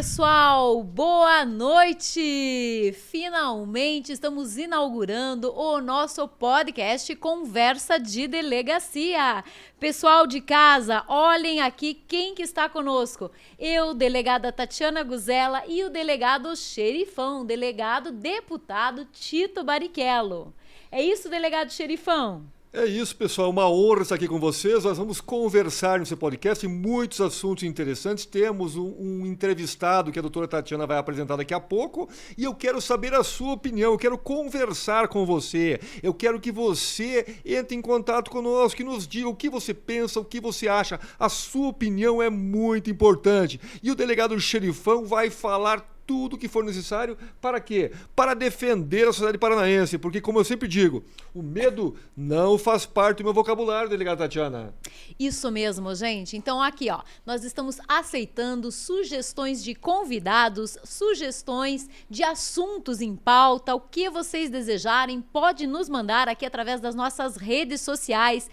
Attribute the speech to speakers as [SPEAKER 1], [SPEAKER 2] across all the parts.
[SPEAKER 1] pessoal, boa noite! Finalmente estamos inaugurando o nosso podcast Conversa de Delegacia. Pessoal de casa, olhem aqui quem que está conosco. Eu, delegada Tatiana Guzella, e o delegado Xerifão, delegado deputado Tito Barrichello. É isso, delegado Xerifão?
[SPEAKER 2] É isso, pessoal. Uma honra estar aqui com vocês. Nós vamos conversar nesse podcast em muitos assuntos interessantes. Temos um entrevistado que a doutora Tatiana vai apresentar daqui a pouco. E eu quero saber a sua opinião. Eu quero conversar com você. Eu quero que você entre em contato conosco, que nos diga o que você pensa, o que você acha. A sua opinião é muito importante. E o delegado Xerifão vai falar tudo que for necessário. Para quê? Para defender a sociedade paranaense, porque, como eu sempre digo, o medo não faz parte do meu vocabulário, delegada Tatiana.
[SPEAKER 1] Isso mesmo, gente. Então aqui, ó, nós estamos aceitando sugestões de convidados, sugestões de assuntos em pauta, o que vocês desejarem, pode nos mandar aqui através das nossas redes sociais,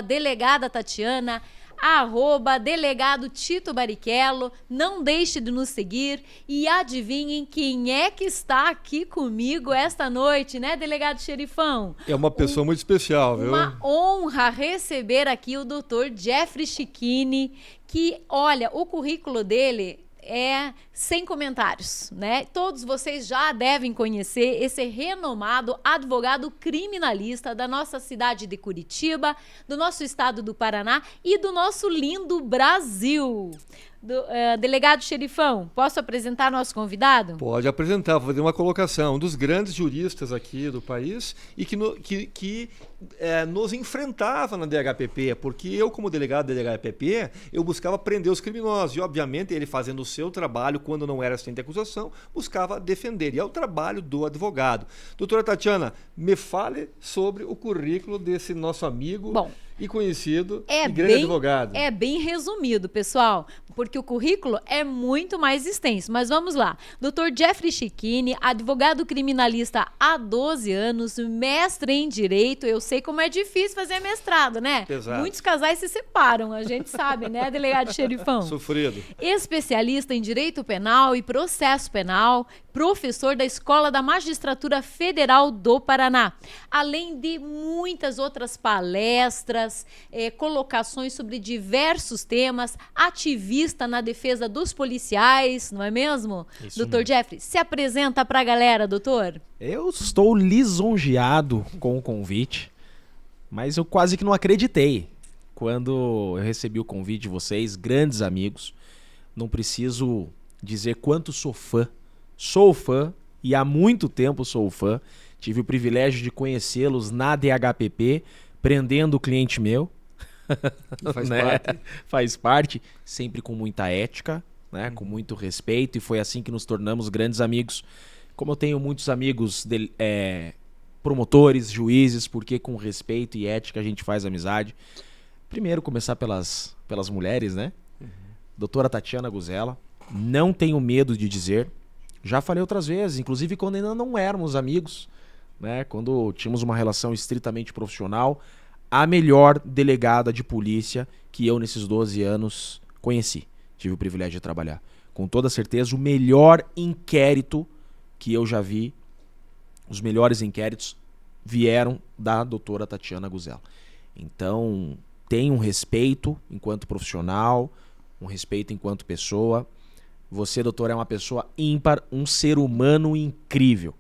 [SPEAKER 1] @delegada Tatiana, @delegado Tito Barrichello. Não deixe de nos seguir e adivinhem quem é que está aqui comigo esta noite, né, delegado Xerifão?
[SPEAKER 2] É uma pessoa muito especial, viu?
[SPEAKER 1] Uma honra receber aqui o Dr. Jeffrey Chicchini, que, olha, o currículo dele é sem comentários, né? Todos vocês já devem conhecer esse renomado advogado criminalista da nossa cidade de Curitiba, do nosso estado do Paraná e do nosso lindo Brasil. Delegado Xerifão, posso apresentar nosso convidado?
[SPEAKER 2] Pode apresentar, vou fazer uma colocação. Um dos grandes juristas aqui do país e que nos enfrentava na DHPP, porque eu, como delegado da DHPP, eu buscava prender os criminosos e, obviamente, ele fazendo o seu trabalho, quando não era assistente de acusação, buscava defender. E é o trabalho do advogado. Doutora Tatiana, me fale sobre o currículo desse nosso amigo e conhecido e grande advogado.
[SPEAKER 1] É bem resumido, pessoal, porque o currículo é muito mais extenso. Mas vamos lá. Dr. Jeffrey Chicchini, advogado criminalista há 12 anos, mestre em Direito. Eu sei como é difícil fazer mestrado, né?
[SPEAKER 2] Exato.
[SPEAKER 1] Muitos casais se separam, a gente sabe, né, delegado Xerifão?
[SPEAKER 2] Sofrido.
[SPEAKER 1] Especialista em Direito Penal e Processo Penal, professor da Escola da Magistratura Federal do Paraná, além de muitas outras palestras, colocações sobre diversos temas, ativista na defesa dos policiais, não é mesmo?
[SPEAKER 3] Isso
[SPEAKER 1] Dr.
[SPEAKER 3] mesmo.
[SPEAKER 1] Jeffrey, se apresenta para a galera, doutor.
[SPEAKER 3] Eu estou lisonjeado com o convite, mas eu quase que não acreditei quando eu recebi o convite de vocês, grandes amigos. Não preciso dizer quanto sou fã e há muito tempo sou fã. Tive o privilégio de conhecê-los na DHPP, prendendo o cliente meu.
[SPEAKER 2] Faz
[SPEAKER 3] né?
[SPEAKER 2] parte.
[SPEAKER 3] Faz parte, sempre com muita ética, né? Com muito respeito, e foi assim que nos tornamos grandes amigos. Como eu tenho muitos amigos promotores, juízes, porque com respeito e ética a gente faz amizade. Primeiro, começar pelas mulheres, né? Doutora Tatiana Guzella, não tenho medo de dizer, já falei outras vezes, inclusive quando ainda não éramos amigos, né? Quando tínhamos uma relação estritamente profissional, a melhor delegada de polícia que eu nesses 12 anos conheci. Tive o privilégio de trabalhar. Com toda certeza, o melhor inquérito que eu já vi, os melhores inquéritos vieram da doutora Tatiana Guzella. Então, tenho um respeito enquanto profissional, um respeito enquanto pessoa. Você, doutor, é uma pessoa ímpar, um ser humano incrível,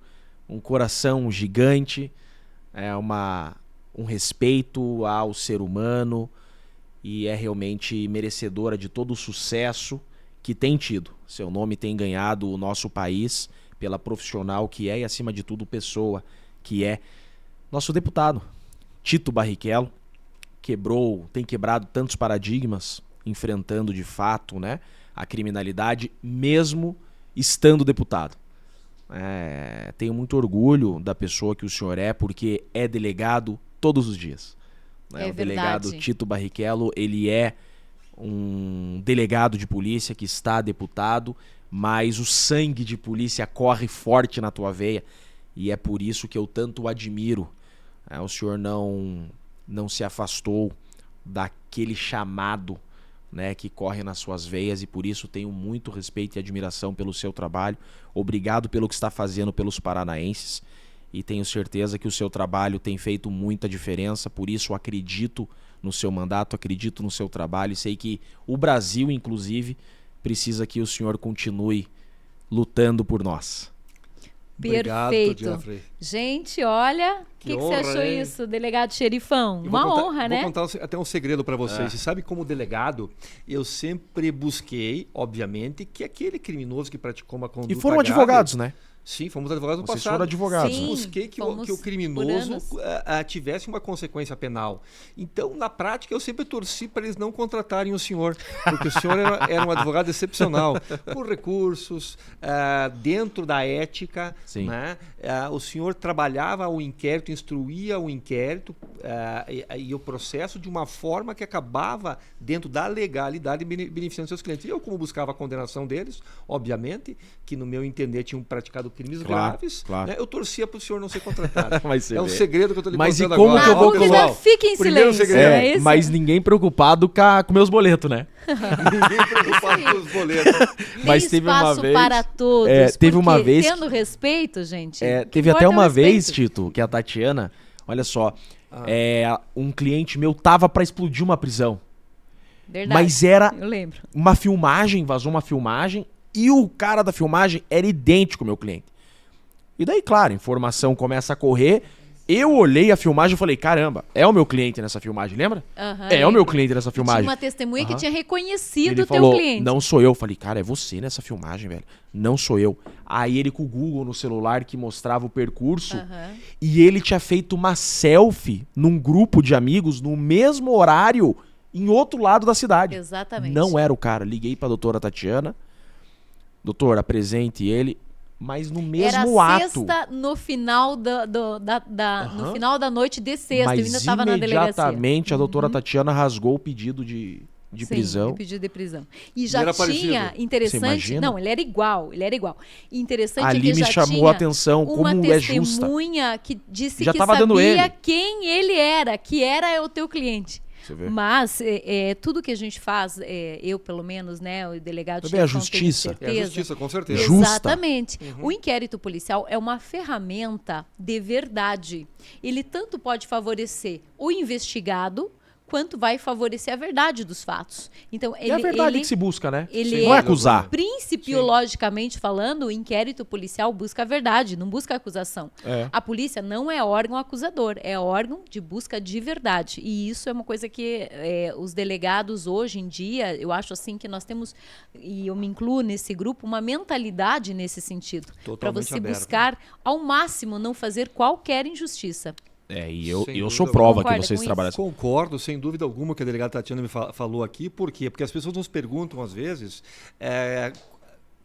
[SPEAKER 3] um coração gigante, um respeito ao ser humano e é realmente merecedora de todo o sucesso que tem tido. Seu nome tem ganhado o nosso país pela profissional que é e, acima de tudo, pessoa que é. Nosso deputado, Tito Barrichello, tem quebrado tantos paradigmas, enfrentando de fato, né, a criminalidade, mesmo estando deputado. Tenho muito orgulho da pessoa que o senhor é, porque é delegado todos os dias.
[SPEAKER 1] É
[SPEAKER 3] o delegado
[SPEAKER 1] verdade.
[SPEAKER 3] Tito Barrichello, ele é um delegado de polícia que está deputado, mas o sangue de polícia corre forte na tua veia e é por isso que eu tanto o admiro. O senhor não se afastou daquele chamado né, que corre nas suas veias, e por isso tenho muito respeito e admiração pelo seu trabalho. Obrigado pelo que está fazendo pelos paranaenses, e tenho certeza que o seu trabalho tem feito muita diferença. Por isso acredito no seu mandato, acredito no seu trabalho, e sei que o Brasil, inclusive, precisa que o senhor continue lutando por nós.
[SPEAKER 2] Obrigado,
[SPEAKER 1] Perfeito.
[SPEAKER 2] Jeffrey.
[SPEAKER 1] Gente, olha, o que você
[SPEAKER 2] honra,
[SPEAKER 1] achou
[SPEAKER 2] hein?
[SPEAKER 1] isso, delegado Xerifão?
[SPEAKER 2] Eu
[SPEAKER 1] Uma
[SPEAKER 2] vou contar-
[SPEAKER 1] honra, né?
[SPEAKER 2] Vou contar até um segredo para vocês. Você sabe, como delegado, eu sempre busquei, obviamente, que aquele criminoso que praticou uma conduta
[SPEAKER 3] E foram
[SPEAKER 2] grave-
[SPEAKER 3] advogados, né?
[SPEAKER 2] Sim, fomos advogados no
[SPEAKER 3] Vocês
[SPEAKER 2] passado.
[SPEAKER 3] foram advogados.
[SPEAKER 1] Sim.
[SPEAKER 2] Busquei que o
[SPEAKER 1] fomos por
[SPEAKER 2] criminoso
[SPEAKER 1] anos.
[SPEAKER 2] tivesse uma consequência penal. Então, na prática, eu sempre torci para eles não contratarem o senhor, porque o senhor era um advogado excepcional, com recursos, dentro da ética.
[SPEAKER 3] Sim.
[SPEAKER 2] Né? O senhor trabalhava o inquérito, instruía o inquérito e o processo de uma forma que acabava dentro da legalidade, beneficiando seus clientes. E eu, como buscava a condenação deles, obviamente, que no meu entender tinham praticado crimes
[SPEAKER 3] Claro,
[SPEAKER 2] graves,
[SPEAKER 3] claro.
[SPEAKER 2] né? Eu torcia para o senhor não ser contratado.
[SPEAKER 3] Mas você
[SPEAKER 2] É um
[SPEAKER 3] vê.
[SPEAKER 2] segredo que eu estou lhe
[SPEAKER 3] Mas e
[SPEAKER 2] contando
[SPEAKER 3] como
[SPEAKER 2] agora.
[SPEAKER 3] que eu
[SPEAKER 1] Na
[SPEAKER 3] vou
[SPEAKER 2] Ó,
[SPEAKER 1] dúvida,
[SPEAKER 3] colocar?
[SPEAKER 1] fique em
[SPEAKER 2] Primeiro
[SPEAKER 1] silêncio,
[SPEAKER 2] segredo.
[SPEAKER 1] é isso?
[SPEAKER 3] Mas ninguém preocupado com meus boletos, né?
[SPEAKER 2] Ninguém preocupado com os boletos.
[SPEAKER 3] Mas
[SPEAKER 1] Tem
[SPEAKER 3] teve uma
[SPEAKER 1] espaço
[SPEAKER 3] vez-
[SPEAKER 1] para todos.
[SPEAKER 3] teve uma
[SPEAKER 1] porque
[SPEAKER 3] vez
[SPEAKER 1] tendo respeito, gente. o que
[SPEAKER 3] Teve
[SPEAKER 1] importa
[SPEAKER 3] até
[SPEAKER 1] é o
[SPEAKER 3] uma vez,
[SPEAKER 1] respeito.
[SPEAKER 3] Tito, que a Tatiana, olha só, um cliente meu tava pra explodir uma prisão.
[SPEAKER 1] Verdade.
[SPEAKER 3] Mas era
[SPEAKER 1] Eu lembro.
[SPEAKER 3] uma filmagem, vazou uma filmagem, e o cara da filmagem era idêntico ao meu cliente. E daí, claro, a informação começa a correr. Eu olhei a filmagem e falei, caramba, é o meu cliente nessa filmagem, lembra?
[SPEAKER 1] Aham,
[SPEAKER 3] É o
[SPEAKER 1] lembro.
[SPEAKER 3] meu cliente nessa
[SPEAKER 1] Tinha
[SPEAKER 3] filmagem.
[SPEAKER 1] uma testemunha que
[SPEAKER 3] Aham.
[SPEAKER 1] tinha reconhecido
[SPEAKER 3] Ele
[SPEAKER 1] o teu
[SPEAKER 3] falou,
[SPEAKER 1] cliente.
[SPEAKER 3] não sou eu. Eu falei, cara, é você nessa filmagem, velho. Não sou eu. Aí ele com o Google no celular que mostrava o percurso.
[SPEAKER 1] Aham.
[SPEAKER 3] E ele tinha feito uma selfie num grupo de amigos no mesmo horário em outro lado da cidade.
[SPEAKER 1] Exatamente.
[SPEAKER 3] Não era o cara. Liguei pra doutora Tatiana. Doutor, apresente ele. Mas no mesmo
[SPEAKER 1] Era
[SPEAKER 3] ato.
[SPEAKER 1] sexta no final no final da noite de sexta.
[SPEAKER 3] Mas
[SPEAKER 1] Eu ainda estava na delegacia.
[SPEAKER 3] imediatamente a doutora Tatiana rasgou o pedido de
[SPEAKER 1] Sim,
[SPEAKER 3] prisão.
[SPEAKER 1] de pedido de prisão. E
[SPEAKER 2] Ele
[SPEAKER 1] já
[SPEAKER 2] era
[SPEAKER 1] tinha,
[SPEAKER 2] parecido.
[SPEAKER 1] interessante...
[SPEAKER 3] Você imagina?
[SPEAKER 1] Não, ele era igual. E interessante é
[SPEAKER 3] Ali
[SPEAKER 1] que
[SPEAKER 3] me
[SPEAKER 1] já
[SPEAKER 3] chamou
[SPEAKER 1] tinha
[SPEAKER 3] a atenção
[SPEAKER 1] uma
[SPEAKER 3] como é justa.
[SPEAKER 1] testemunha que disse
[SPEAKER 3] Já
[SPEAKER 1] que
[SPEAKER 3] tava dando
[SPEAKER 1] sabia
[SPEAKER 3] ele.
[SPEAKER 1] quem ele era, que era o teu cliente.
[SPEAKER 3] Você vê?
[SPEAKER 1] Mas tudo que a gente faz, eu pelo menos, né, o delegado
[SPEAKER 3] Também a
[SPEAKER 1] Xerifão, tenho
[SPEAKER 3] justiça.
[SPEAKER 2] É a
[SPEAKER 1] certeza.
[SPEAKER 2] justiça, com certeza.
[SPEAKER 3] Justa.
[SPEAKER 1] Exatamente. O inquérito policial é uma ferramenta de verdade. Ele tanto pode favorecer o investigado, quanto vai favorecer a verdade dos fatos. Então,
[SPEAKER 3] E é a verdade que se busca, né?
[SPEAKER 1] ele
[SPEAKER 3] Não é
[SPEAKER 1] é
[SPEAKER 3] acusar.
[SPEAKER 1] Principiologicamente falando, o inquérito policial busca a verdade, não busca a acusação.
[SPEAKER 3] É.
[SPEAKER 1] A polícia não é órgão acusador, é órgão de busca de verdade. E isso é uma coisa que os delegados hoje em dia, eu acho assim que nós temos, e eu me incluo nesse grupo, uma mentalidade nesse sentido. Para
[SPEAKER 2] Totalmente
[SPEAKER 1] você
[SPEAKER 2] aberta.
[SPEAKER 1] buscar ao máximo não fazer qualquer injustiça.
[SPEAKER 3] E eu
[SPEAKER 2] Sem
[SPEAKER 3] sou
[SPEAKER 2] dúvida
[SPEAKER 3] prova
[SPEAKER 1] alguma.
[SPEAKER 3] que vocês
[SPEAKER 1] Concorda com
[SPEAKER 3] trabalham assim.
[SPEAKER 2] Concordo, sem dúvida alguma, que a delegada Tatiana me falou aqui. Por quê? Porque as pessoas nos perguntam, às vezes,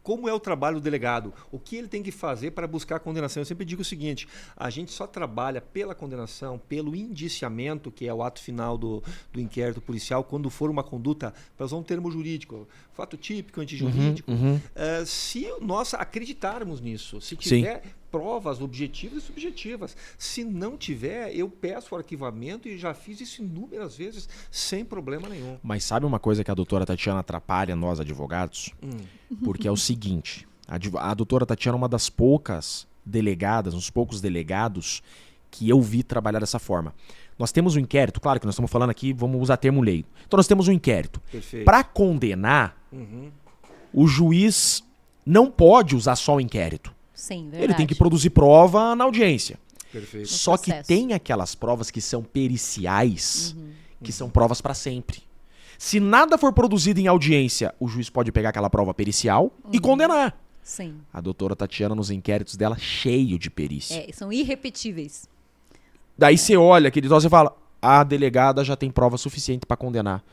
[SPEAKER 2] como é o trabalho do delegado? O que ele tem que fazer para buscar a condenação? Eu sempre digo o seguinte, a gente só trabalha pela condenação, pelo indiciamento, que é o ato final do inquérito policial, quando for uma conduta, para usar um termo jurídico, fato típico, antijurídico, se nós acreditarmos nisso, se tiver provas objetivas e subjetivas. Se não tiver, eu peço o arquivamento e já fiz isso inúmeras vezes, sem problema nenhum.
[SPEAKER 3] Mas sabe uma coisa que a doutora Tatiana atrapalha nós advogados? Porque é o seguinte, a doutora Tatiana é uma das poucas delegadas, uns poucos delegados que eu vi trabalhar dessa forma. Nós temos um inquérito, claro que nós estamos falando aqui, vamos usar termo leigo. Então nós temos um inquérito.
[SPEAKER 2] Perfeito.
[SPEAKER 3] Para condenar, o juiz não pode usar só o inquérito.
[SPEAKER 1] Sim, verdade.
[SPEAKER 3] Ele tem que produzir prova na audiência.
[SPEAKER 2] Perfeito.
[SPEAKER 3] Só que
[SPEAKER 1] processo.
[SPEAKER 3] tem aquelas provas que são periciais, que são provas para sempre. Se nada for produzido em audiência, o juiz pode pegar aquela prova pericial e condenar.
[SPEAKER 1] Sim.
[SPEAKER 3] A doutora Tatiana, nos inquéritos dela, cheio de perícia.
[SPEAKER 1] São irrepetíveis.
[SPEAKER 3] Daí você olha aquele idoso e fala, a delegada já tem prova suficiente para condenar.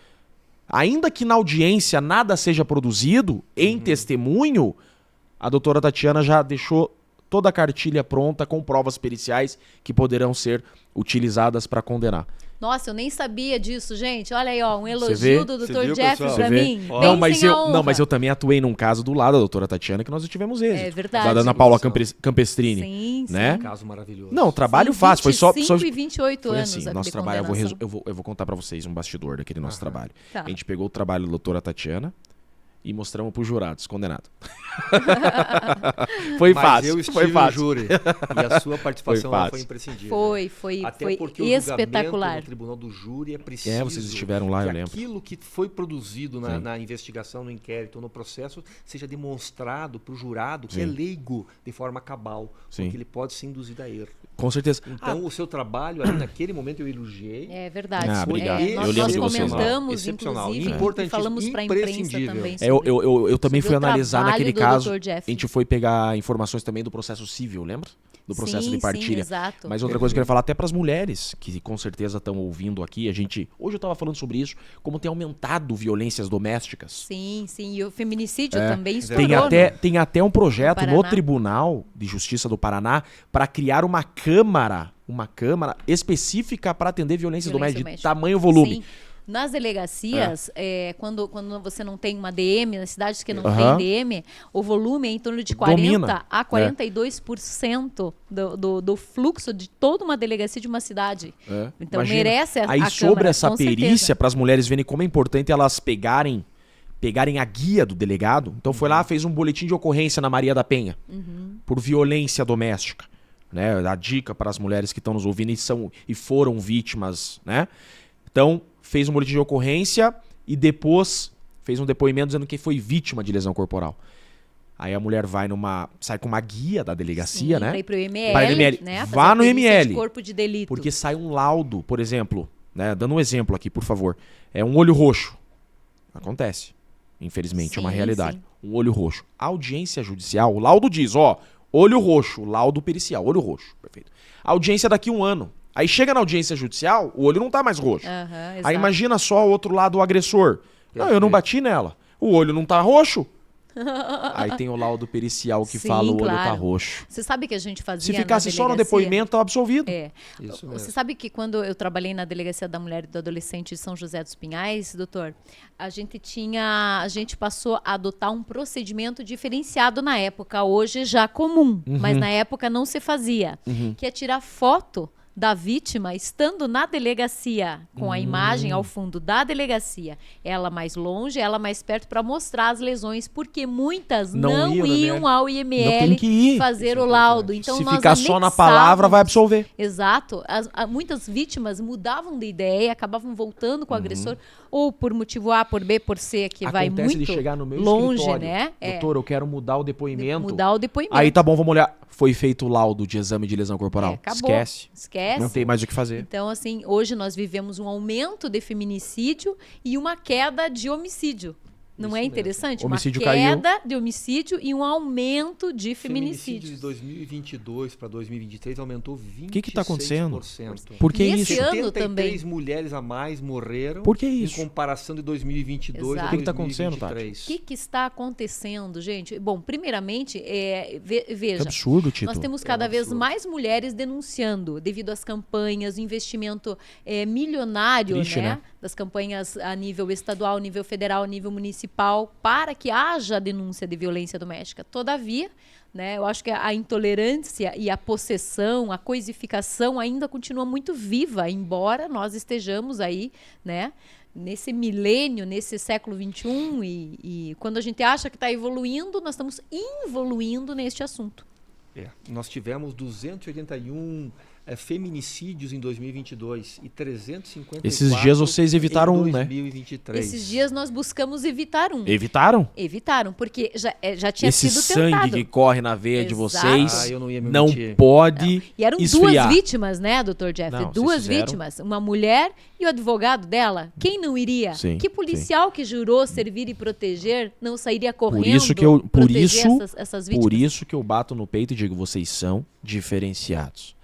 [SPEAKER 3] Ainda que na audiência nada seja produzido, em testemunho, a doutora Tatiana já deixou toda a cartilha pronta com provas periciais que poderão ser utilizadas para condenar.
[SPEAKER 1] Nossa, eu nem sabia disso, gente. Olha aí, ó, um
[SPEAKER 3] vê?
[SPEAKER 1] elogio do
[SPEAKER 2] Você
[SPEAKER 1] Dr.
[SPEAKER 2] viu,
[SPEAKER 1] Jeff
[SPEAKER 2] pessoal?
[SPEAKER 1] pra
[SPEAKER 2] Você
[SPEAKER 3] vê?
[SPEAKER 1] mim.
[SPEAKER 2] Ó.
[SPEAKER 3] Não, mas eu também atuei num caso do lado da doutora Tatiana que nós tivemos êxito.
[SPEAKER 1] É verdade.
[SPEAKER 3] Da Ana Paula
[SPEAKER 2] Sim.
[SPEAKER 3] Campestrini.
[SPEAKER 1] Sim,
[SPEAKER 3] né?
[SPEAKER 1] sim.
[SPEAKER 2] Caso maravilhoso.
[SPEAKER 3] Não, trabalho
[SPEAKER 1] Sim,
[SPEAKER 3] fácil. Foi só.
[SPEAKER 1] 25 e 28
[SPEAKER 3] Foi
[SPEAKER 1] anos
[SPEAKER 3] assim,
[SPEAKER 1] a
[SPEAKER 3] nosso
[SPEAKER 1] de
[SPEAKER 3] trabalho,
[SPEAKER 1] condenação.
[SPEAKER 3] eu vou contar pra vocês um bastidor daquele nosso trabalho.
[SPEAKER 1] Tá.
[SPEAKER 3] A gente pegou o trabalho da doutora Tatiana e mostramos pros jurados, condenado. Foi
[SPEAKER 2] Mas
[SPEAKER 3] fácil,
[SPEAKER 2] eu estive
[SPEAKER 3] foi
[SPEAKER 2] no
[SPEAKER 3] fácil.
[SPEAKER 2] júri e a sua participação
[SPEAKER 3] Foi
[SPEAKER 2] lá
[SPEAKER 3] fácil.
[SPEAKER 2] foi imprescindível.
[SPEAKER 1] Foi
[SPEAKER 2] Até porque o
[SPEAKER 1] espetacular.
[SPEAKER 2] julgamento no tribunal do júri é preciso
[SPEAKER 3] Vocês estiveram lá,
[SPEAKER 2] que
[SPEAKER 3] eu lembro.
[SPEAKER 2] aquilo que foi produzido
[SPEAKER 3] Sim.
[SPEAKER 2] na investigação, no inquérito, no processo, seja demonstrado para o jurado que é
[SPEAKER 3] Sim.
[SPEAKER 2] leigo de forma cabal,
[SPEAKER 3] Sim.
[SPEAKER 2] porque ele pode ser induzido a erro.
[SPEAKER 3] Com certeza.
[SPEAKER 2] Então, o seu trabalho ali naquele momento eu elogiei.
[SPEAKER 1] É verdade.
[SPEAKER 3] Ah, obrigado.
[SPEAKER 1] É, nós,
[SPEAKER 3] Eu lembro
[SPEAKER 1] nós
[SPEAKER 3] de vocês lá.
[SPEAKER 1] comentamos,
[SPEAKER 2] Excepcional.
[SPEAKER 1] inclusive, e
[SPEAKER 2] Importantíssimo,
[SPEAKER 1] falamos para a imprensa
[SPEAKER 2] imprescindível.
[SPEAKER 1] também.
[SPEAKER 3] Eu também
[SPEAKER 1] sobre
[SPEAKER 3] fui
[SPEAKER 1] o
[SPEAKER 3] analisar
[SPEAKER 1] trabalho
[SPEAKER 3] naquele
[SPEAKER 1] do
[SPEAKER 3] caso.
[SPEAKER 1] Dr. Jeff.
[SPEAKER 3] A gente foi pegar informações também do processo civil, lembra? Do processo
[SPEAKER 1] Sim,
[SPEAKER 3] de partilha.
[SPEAKER 1] Sim, exato.
[SPEAKER 3] Mas outra coisa que eu queria falar até para as mulheres que com certeza estão ouvindo aqui, hoje eu estava falando sobre isso, como tem aumentado violências domésticas.
[SPEAKER 1] Sim, sim. E o feminicídio também estourou.
[SPEAKER 3] Tem até um projeto
[SPEAKER 1] no
[SPEAKER 3] no
[SPEAKER 1] Paraná.
[SPEAKER 3] Tribunal de Justiça do Paraná para criar uma câmara específica para atender violências domésticas de
[SPEAKER 1] doméstica.
[SPEAKER 3] tamanho volume.
[SPEAKER 1] Sim. Nas delegacias, quando você não tem uma DM, nas cidades que não
[SPEAKER 3] Aham.
[SPEAKER 1] tem DM, o volume é em torno de 40%
[SPEAKER 3] Domina.
[SPEAKER 1] a 42% do fluxo de toda uma delegacia de uma cidade.
[SPEAKER 3] É.
[SPEAKER 1] Então
[SPEAKER 3] Imagina.
[SPEAKER 1] merece a
[SPEAKER 3] Aí
[SPEAKER 1] a
[SPEAKER 3] sobre
[SPEAKER 1] Câmara,
[SPEAKER 3] essa
[SPEAKER 1] com
[SPEAKER 3] perícia,
[SPEAKER 1] certeza.
[SPEAKER 3] para as mulheres verem como é importante elas pegarem a guia do delegado. Então foi lá, fez um boletim de ocorrência na Maria da Penha por violência doméstica, né? A dica para as mulheres que estão nos ouvindo e foram vítimas, né? Então fez um boletim de ocorrência e depois fez um depoimento dizendo que foi vítima de lesão corporal. Aí a mulher sai com uma guia da delegacia,
[SPEAKER 1] Sim,
[SPEAKER 3] né?
[SPEAKER 1] Para ir pro ML,
[SPEAKER 3] Para ML.
[SPEAKER 1] né?
[SPEAKER 3] Vá
[SPEAKER 1] Fazer
[SPEAKER 3] no
[SPEAKER 1] perícia de
[SPEAKER 3] ML.
[SPEAKER 1] corpo de delito.
[SPEAKER 3] Porque sai um laudo, por exemplo, né? Dando um exemplo aqui, por favor. É um olho roxo. Acontece. Infelizmente, é uma
[SPEAKER 1] Sim,
[SPEAKER 3] realidade.
[SPEAKER 1] sim.
[SPEAKER 3] Um olho roxo. A audiência judicial, o laudo diz, olho roxo, laudo pericial, olho roxo. Perfeito. Audiência daqui a 1 ano. Aí chega na audiência judicial, o olho não tá mais roxo.
[SPEAKER 1] Aham,
[SPEAKER 3] Aí
[SPEAKER 1] exato.
[SPEAKER 3] imagina só o outro lado, o agressor. Não, eu não bati nela. O olho não tá roxo. Aí tem o laudo pericial que
[SPEAKER 1] Sim,
[SPEAKER 3] fala o olho tá
[SPEAKER 1] claro.
[SPEAKER 3] roxo.
[SPEAKER 1] Você sabe que a gente fazia
[SPEAKER 3] Se
[SPEAKER 1] na
[SPEAKER 3] ficasse só no
[SPEAKER 1] delegacia?
[SPEAKER 3] depoimento, tava absolvido.
[SPEAKER 1] É.
[SPEAKER 2] Isso mesmo.
[SPEAKER 1] Você sabe que quando eu trabalhei na Delegacia da Mulher e do Adolescente de São José dos Pinhais, doutor, a gente passou a adotar um procedimento diferenciado na época, hoje já comum, mas na época não se fazia, que é tirar foto da vítima estando na delegacia, com a imagem ao fundo da delegacia, ela mais longe, ela mais perto, para mostrar as lesões, porque muitas
[SPEAKER 3] Não
[SPEAKER 1] não
[SPEAKER 3] iam,
[SPEAKER 1] iam
[SPEAKER 3] né?
[SPEAKER 1] ao
[SPEAKER 3] Não tem
[SPEAKER 1] IML
[SPEAKER 3] que ir.
[SPEAKER 1] fazer
[SPEAKER 2] Isso é
[SPEAKER 1] o laudo.
[SPEAKER 2] importante.
[SPEAKER 1] Então
[SPEAKER 3] Se
[SPEAKER 1] nós
[SPEAKER 3] ficar só na palavra, vai
[SPEAKER 1] anexávamos-
[SPEAKER 3] absolver.
[SPEAKER 1] Exato. Muitas vítimas mudavam de ideia, acabavam voltando com o agressor, ou por motivo A, por B, por C, que vai
[SPEAKER 3] Acontece
[SPEAKER 1] muito
[SPEAKER 3] de chegar no meu
[SPEAKER 1] longe,
[SPEAKER 3] escritório.
[SPEAKER 1] né?
[SPEAKER 3] Doutor, eu quero mudar o depoimento.
[SPEAKER 1] Mudar o depoimento.
[SPEAKER 3] Aí tá bom, vamos olhar. Foi feito o laudo de exame de lesão corporal.
[SPEAKER 1] Acabou.
[SPEAKER 3] Esquece. Não tem mais o que fazer.
[SPEAKER 1] Então, assim, hoje nós vivemos um aumento de feminicídio e uma queda de homicídio. Não
[SPEAKER 2] Isso
[SPEAKER 1] é
[SPEAKER 2] mesmo.
[SPEAKER 1] interessante?
[SPEAKER 3] Homicídio
[SPEAKER 1] uma queda de homicídio e um aumento de
[SPEAKER 2] Feminicídio
[SPEAKER 1] feminicídios.
[SPEAKER 2] de 2022 para 2023 aumentou 26%.
[SPEAKER 3] O que tá acontecendo?
[SPEAKER 2] 76%.
[SPEAKER 3] Por que
[SPEAKER 1] E esse
[SPEAKER 3] isso?
[SPEAKER 1] ano
[SPEAKER 2] 73
[SPEAKER 1] também.
[SPEAKER 2] mulheres a mais morreram.
[SPEAKER 3] Por que isso?
[SPEAKER 2] Em comparação de 2022
[SPEAKER 1] Exato.
[SPEAKER 2] a
[SPEAKER 3] O que que tá acontecendo,
[SPEAKER 2] 2023.
[SPEAKER 1] O que está acontecendo, gente? Bom, primeiramente,
[SPEAKER 3] Que
[SPEAKER 1] veja,
[SPEAKER 3] absurdo, Tito.
[SPEAKER 1] nós temos
[SPEAKER 2] É
[SPEAKER 1] cada
[SPEAKER 2] um
[SPEAKER 1] vez
[SPEAKER 2] absurdo.
[SPEAKER 1] mais mulheres denunciando devido às campanhas, o investimento milionário,
[SPEAKER 3] Triste, né?
[SPEAKER 1] das campanhas a nível estadual, nível federal, nível municipal, para que haja a denúncia de violência doméstica. Todavia, né, eu acho que a intolerância e a possessão, a coisificação ainda continua muito viva, embora nós estejamos aí, né, nesse milênio, nesse século XXI, e quando a gente acha que está evoluindo, nós estamos involuindo neste assunto.
[SPEAKER 2] Nós tivemos 281 feminicídios em 2022 e 354
[SPEAKER 3] Esses dias vocês evitaram
[SPEAKER 2] em
[SPEAKER 3] um, né?
[SPEAKER 2] 2023.
[SPEAKER 1] Esses dias nós buscamos evitar um.
[SPEAKER 3] Evitaram?
[SPEAKER 1] Evitaram, porque já tinha
[SPEAKER 3] Esse
[SPEAKER 1] sido
[SPEAKER 3] sangue
[SPEAKER 1] tentado.
[SPEAKER 3] que corre na veia de
[SPEAKER 1] Exato.
[SPEAKER 3] vocês
[SPEAKER 2] Eu não ia me
[SPEAKER 3] não
[SPEAKER 2] mentir.
[SPEAKER 3] pode
[SPEAKER 1] E eram
[SPEAKER 3] esfriar.
[SPEAKER 1] duas vítimas, né, Dr. Jeff?
[SPEAKER 3] Não, vocês
[SPEAKER 1] Duas
[SPEAKER 3] fizeram.
[SPEAKER 1] vítimas. Uma mulher e o advogado dela. Quem não iria?
[SPEAKER 3] Sim,
[SPEAKER 1] Que policial que jurou servir e proteger não sairia correndo
[SPEAKER 3] Por isso que eu,
[SPEAKER 1] proteger essas vítimas?
[SPEAKER 3] por isso que eu bato no peito e digo, vocês são diferenciados.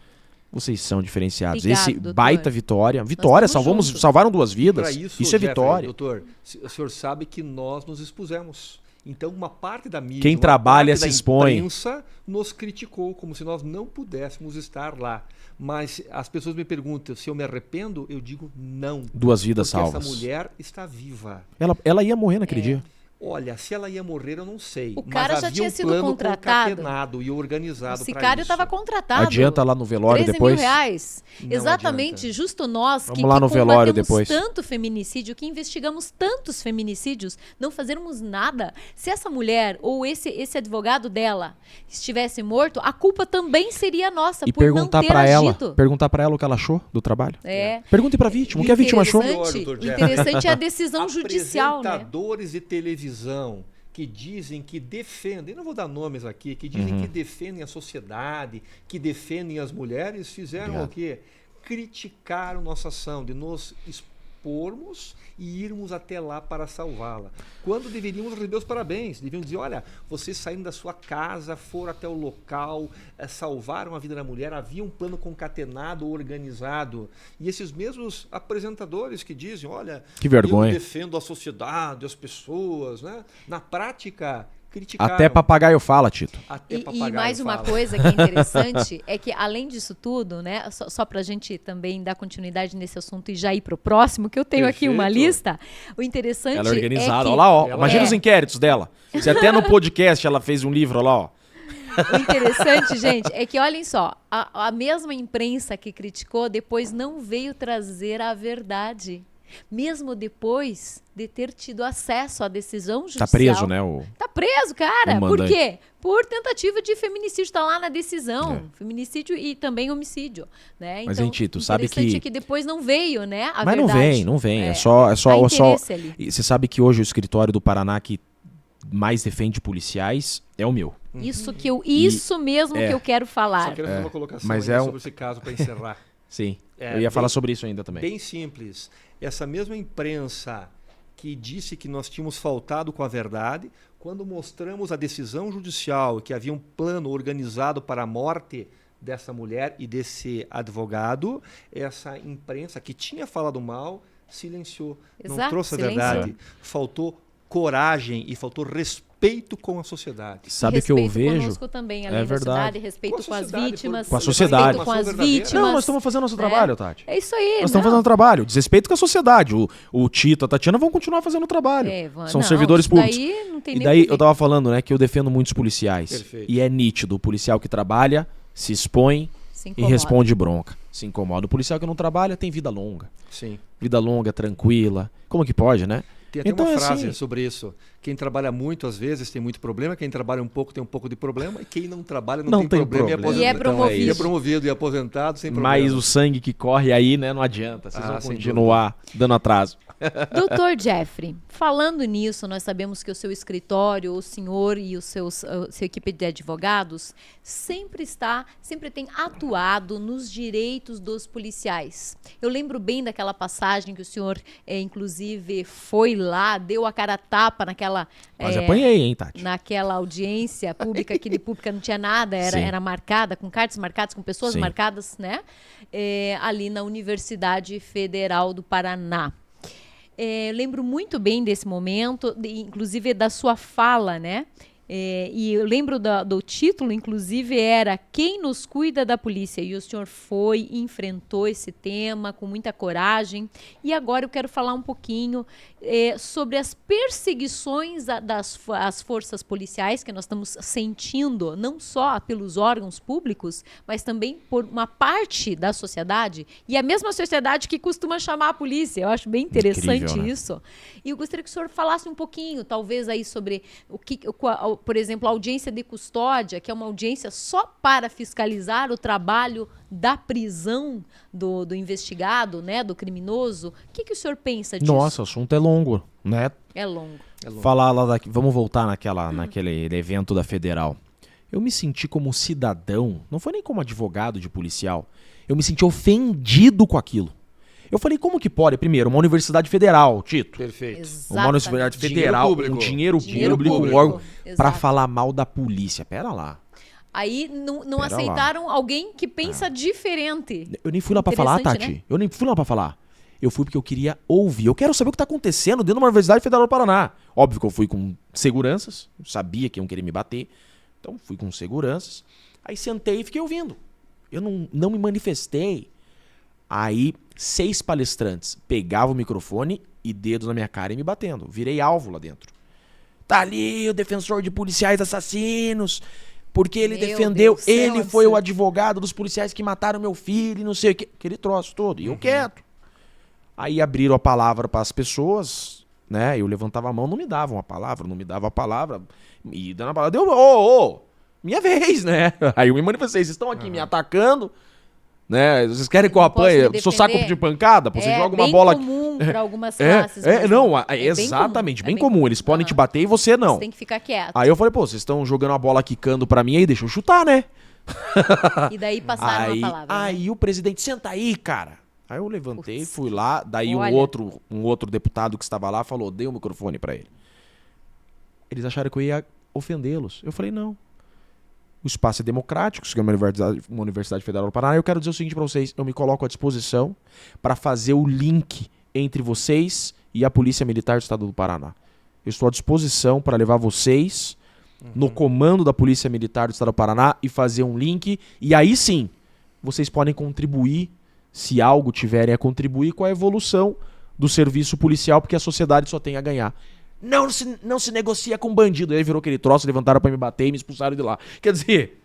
[SPEAKER 3] Vocês são diferenciados.
[SPEAKER 1] Obrigado,
[SPEAKER 3] Esse
[SPEAKER 1] doutor.
[SPEAKER 3] baita vitória,
[SPEAKER 1] estamos juntos.
[SPEAKER 3] salvaram 2 vidas.
[SPEAKER 2] Para
[SPEAKER 3] Isso é
[SPEAKER 2] Jeffrey,
[SPEAKER 3] vitória.
[SPEAKER 2] Doutor, o senhor sabe que nós nos expusemos. Então, uma parte da mídia,
[SPEAKER 3] Quem
[SPEAKER 2] uma
[SPEAKER 3] trabalha
[SPEAKER 2] parte
[SPEAKER 3] se
[SPEAKER 2] da
[SPEAKER 3] expõe.
[SPEAKER 2] imprensa nos criticou, como se nós não pudéssemos estar lá. Mas as pessoas me perguntam se eu me arrependo, eu digo não.
[SPEAKER 3] 2 vidas
[SPEAKER 2] Porque
[SPEAKER 3] salvas.
[SPEAKER 2] essa mulher está viva.
[SPEAKER 3] Ela ia morrer naquele dia.
[SPEAKER 2] Olha, se ela ia morrer, eu não sei.
[SPEAKER 1] O cara
[SPEAKER 2] mas
[SPEAKER 1] já
[SPEAKER 2] havia
[SPEAKER 1] tinha
[SPEAKER 2] um
[SPEAKER 1] sido
[SPEAKER 2] plano
[SPEAKER 1] contratado.
[SPEAKER 2] concatenado e
[SPEAKER 1] O
[SPEAKER 2] organizado para
[SPEAKER 1] sicário
[SPEAKER 2] isso.
[SPEAKER 1] estava contratado.
[SPEAKER 3] Adianta lá no velório
[SPEAKER 1] 13
[SPEAKER 3] depois?
[SPEAKER 1] mil reais.
[SPEAKER 2] Não
[SPEAKER 1] Exatamente,
[SPEAKER 2] adianta.
[SPEAKER 1] justo nós
[SPEAKER 3] Vamos lá no
[SPEAKER 1] que
[SPEAKER 3] velório
[SPEAKER 1] combatemos
[SPEAKER 3] depois.
[SPEAKER 1] tanto feminicídio, que investigamos tantos feminicídios, não fazermos nada. Se essa mulher ou esse advogado dela estivesse morto, a culpa também seria nossa
[SPEAKER 3] E
[SPEAKER 1] por não
[SPEAKER 3] perguntar
[SPEAKER 1] ter
[SPEAKER 3] pra ela,
[SPEAKER 1] agido.
[SPEAKER 3] perguntar para ela o que ela achou do trabalho.
[SPEAKER 1] É.
[SPEAKER 3] Pergunte pra vítima, o que a vítima achou.
[SPEAKER 1] Interessante-
[SPEAKER 2] Doutor
[SPEAKER 1] O
[SPEAKER 2] Jeff.
[SPEAKER 1] interessante é a decisão judicial, né?
[SPEAKER 2] Apresentadores de televisão que dizem que defendem, não vou dar nomes aqui, que dizem que defendem a sociedade, que defendem as mulheres, fizeram o quê? Criticaram nossa ação de nos expormos e irmos até lá para salvá-la. Quando deveríamos receber os parabéns, devíamos dizer, olha, vocês saíram da sua casa, foram até o local, salvaram a vida da mulher, havia um plano concatenado, organizado. E esses mesmos apresentadores que dizem, olha,
[SPEAKER 3] Que vergonha.
[SPEAKER 2] eu defendo a sociedade, as pessoas, né? Na prática, criticaram.
[SPEAKER 3] Até papagaio fala, Tito.
[SPEAKER 2] Até
[SPEAKER 1] E
[SPEAKER 2] papagaio
[SPEAKER 1] mais uma
[SPEAKER 2] fala.
[SPEAKER 1] coisa que é interessante é que, além disso tudo, né, só para a gente também dar continuidade nesse assunto e já ir para o próximo, que eu tenho aqui uma
[SPEAKER 2] Perfeito.
[SPEAKER 1] lista, o interessante
[SPEAKER 3] Ela é organizada.
[SPEAKER 1] é que...
[SPEAKER 3] Olha lá, ó.
[SPEAKER 2] Ela
[SPEAKER 3] Imagina
[SPEAKER 1] é.
[SPEAKER 3] os inquéritos dela. Se até no podcast ela fez um livro, olha lá, ó.
[SPEAKER 1] O interessante, gente, é que, olhem só, a mesma imprensa que criticou depois não veio trazer a verdade. Mesmo depois de ter tido acesso à decisão judicial.
[SPEAKER 3] Tá preso, né?
[SPEAKER 1] Tá preso, cara.
[SPEAKER 3] O
[SPEAKER 1] Por
[SPEAKER 3] mandante.
[SPEAKER 1] quê? Por tentativa de feminicídio, tá lá na decisão. Feminicídio e também homicídio, né?
[SPEAKER 3] Mas,
[SPEAKER 1] então,
[SPEAKER 3] hein, Tito, sabe
[SPEAKER 1] interessante
[SPEAKER 3] que-
[SPEAKER 1] é que depois não veio, né, a
[SPEAKER 3] Mas
[SPEAKER 1] verdade.
[SPEAKER 3] não vem. É
[SPEAKER 1] Há
[SPEAKER 3] só.
[SPEAKER 1] interesse ali.
[SPEAKER 3] E você sabe que hoje o escritório do Paraná que mais defende policiais é o meu.
[SPEAKER 1] Isso mesmo que eu quero
[SPEAKER 2] Só
[SPEAKER 1] falar.
[SPEAKER 2] quero fazer uma colocação
[SPEAKER 3] Mas
[SPEAKER 2] ainda
[SPEAKER 3] é um-
[SPEAKER 2] sobre esse caso para encerrar.
[SPEAKER 3] Sim.
[SPEAKER 2] É,
[SPEAKER 3] eu ia falar
[SPEAKER 2] bem-
[SPEAKER 3] sobre isso ainda também.
[SPEAKER 2] Bem simples. Essa mesma imprensa que disse que nós tínhamos faltado com a verdade, quando mostramos a decisão judicial que havia um plano organizado para a morte dessa mulher e desse advogado, essa imprensa que tinha falado mal silenciou, não
[SPEAKER 1] Exato,
[SPEAKER 2] trouxe a
[SPEAKER 1] silenciou.
[SPEAKER 2] verdade. Faltou coragem e faltou respeito com a sociedade.
[SPEAKER 3] Sabe o que eu
[SPEAKER 1] Respeito
[SPEAKER 3] vejo?
[SPEAKER 1] conosco também, além
[SPEAKER 3] É
[SPEAKER 1] da
[SPEAKER 3] verdade.
[SPEAKER 1] sociedade, respeito
[SPEAKER 2] Com a
[SPEAKER 1] com as
[SPEAKER 2] sociedade,
[SPEAKER 1] vítimas.
[SPEAKER 3] Com a sociedade.
[SPEAKER 1] Respeito com as
[SPEAKER 2] Informação verdadeira.
[SPEAKER 1] vítimas.
[SPEAKER 3] Não, nós estamos fazendo nosso
[SPEAKER 1] né?
[SPEAKER 3] trabalho, Tati.
[SPEAKER 1] É isso aí.
[SPEAKER 3] Nós estamos fazendo o trabalho. Desrespeito com a sociedade. O Tito, a Tatiana vão continuar fazendo o trabalho. São servidores públicos.
[SPEAKER 1] Daí não tem
[SPEAKER 3] E
[SPEAKER 1] nem
[SPEAKER 3] daí
[SPEAKER 1] o que
[SPEAKER 3] eu tava falando, né, que eu defendo muitos policiais.
[SPEAKER 2] Perfeito.
[SPEAKER 3] E é nítido, o policial que trabalha, se expõe
[SPEAKER 1] se
[SPEAKER 3] e
[SPEAKER 1] incomoda.
[SPEAKER 3] responde bronca. Se incomoda. O policial que não trabalha tem vida longa.
[SPEAKER 2] Sim.
[SPEAKER 3] Vida longa, tranquila. Como que pode, né?
[SPEAKER 2] Tem até
[SPEAKER 3] Então,
[SPEAKER 2] uma
[SPEAKER 3] é
[SPEAKER 2] frase
[SPEAKER 3] assim.
[SPEAKER 2] sobre isso. Quem trabalha muito, às vezes, tem muito problema. Quem trabalha um pouco, tem um pouco de problema. E quem não trabalha, não,
[SPEAKER 3] Não
[SPEAKER 2] tem
[SPEAKER 3] tem
[SPEAKER 2] problema.
[SPEAKER 3] problema.
[SPEAKER 1] E é
[SPEAKER 3] Então,
[SPEAKER 1] promovido.
[SPEAKER 2] E é promovido e aposentado sem problema.
[SPEAKER 3] Mas o sangue que corre aí, né, não adianta. Vocês vão
[SPEAKER 2] sem
[SPEAKER 3] continuar dando atraso.
[SPEAKER 1] Doutor Jeffrey, falando nisso, nós sabemos que o seu escritório, o senhor e a sua equipe de advogados sempre tem atuado nos direitos dos policiais. Eu lembro bem daquela passagem que o senhor, inclusive, foi lá, deu a cara a tapa naquela...
[SPEAKER 3] Quase apanhei, hein, Tati?
[SPEAKER 1] Naquela audiência pública, que de pública não tinha nada,
[SPEAKER 3] Sim.
[SPEAKER 1] era marcada, com cartas marcadas, com pessoas
[SPEAKER 3] Sim.
[SPEAKER 1] marcadas, né? Ali na Universidade Federal do Paraná. Lembro muito bem desse momento, inclusive da sua fala, né? E eu lembro do título, inclusive, era Quem nos cuida da polícia? E o senhor foi, enfrentou esse tema com muita coragem. E agora eu quero falar um pouquinho sobre as perseguições às forças policiais que nós estamos sentindo, não só pelos órgãos públicos, mas também por uma parte da sociedade. E a mesma sociedade que costuma chamar a polícia. Eu acho bem interessante
[SPEAKER 3] Incrível, né?
[SPEAKER 1] isso. E eu gostaria que o senhor falasse um pouquinho, talvez, aí sobre por exemplo, a audiência de custódia, que é uma audiência só para fiscalizar o trabalho da prisão do investigado, né, do criminoso. O que o senhor pensa disso?
[SPEAKER 3] Nossa, o assunto é longo, né?
[SPEAKER 1] É longo.
[SPEAKER 3] Falar lá vamos voltar naquele evento da Federal. Eu me senti como cidadão, não foi nem como advogado de policial. Eu me senti ofendido com aquilo. Eu falei, como que pode? Primeiro, uma universidade federal, Tito.
[SPEAKER 2] Perfeito.
[SPEAKER 3] Uma universidade federal,
[SPEAKER 2] Dinheiro público.
[SPEAKER 3] um dinheiro
[SPEAKER 1] Dinheiro
[SPEAKER 3] público,
[SPEAKER 1] público.
[SPEAKER 3] um órgão,
[SPEAKER 1] Exato.
[SPEAKER 3] pra falar mal da polícia. Pera lá.
[SPEAKER 1] Aí não
[SPEAKER 3] Pera
[SPEAKER 1] aceitaram alguém que pensa diferente.
[SPEAKER 3] Eu nem fui lá pra falar,
[SPEAKER 1] Interessante,
[SPEAKER 3] Tati.
[SPEAKER 1] né?
[SPEAKER 3] Eu nem fui lá pra falar. Eu fui porque eu queria ouvir. Eu quero saber o que está acontecendo dentro de uma Universidade Federal do Paraná. Óbvio que eu fui com seguranças, eu sabia que iam querer me bater. Então fui com seguranças. Aí sentei e fiquei ouvindo. Eu não me manifestei. Aí 6 palestrantes pegavam o microfone e dedos na minha cara e me batendo. Virei alvo lá dentro. Tá ali o defensor de policiais assassinos, porque ele defendeu, ele foi o advogado dos policiais que mataram meu filho e não sei o que. Aquele troço todo. E eu quieto. Aí abriram a palavra para as pessoas, né? Eu levantava a mão, não me davam a palavra, não me dava a palavra. E dando a palavra, deu, minha vez, né? Aí eu me manifestei, vocês estão aqui me atacando, né? Vocês querem que eu apanhe? Sou saco de pancada? Você joga uma bola...
[SPEAKER 1] É bem comum para algumas classes.
[SPEAKER 3] Exatamente, bem comum. Eles podem te bater e você não.
[SPEAKER 1] Você tem que ficar quieto.
[SPEAKER 3] Aí eu falei, pô, vocês estão jogando a bola quicando pra mim aí, deixa eu chutar, né?
[SPEAKER 1] E daí passaram a palavra.
[SPEAKER 3] Aí o presidente, senta aí, cara. Aí eu levantei, fui lá, daí
[SPEAKER 1] Olha.
[SPEAKER 3] um outro deputado que estava lá falou, dei o microfone pra ele. Eles acharam que eu ia ofendê-los. Eu falei, não. O espaço é democrático, isso é uma universidade federal do Paraná. Eu quero dizer o seguinte pra vocês, eu me coloco à disposição para fazer o link entre vocês e a Polícia Militar do Estado do Paraná. Eu estou à disposição para levar vocês no comando da Polícia Militar do Estado do Paraná e fazer um link. E aí sim, vocês podem contribuir, se algo tiverem a contribuir, com a evolução do serviço policial, porque a sociedade só tem a ganhar. Não se negocia com bandido. Aí virou aquele troço, levantaram pra me bater e me expulsaram de lá. Quer dizer,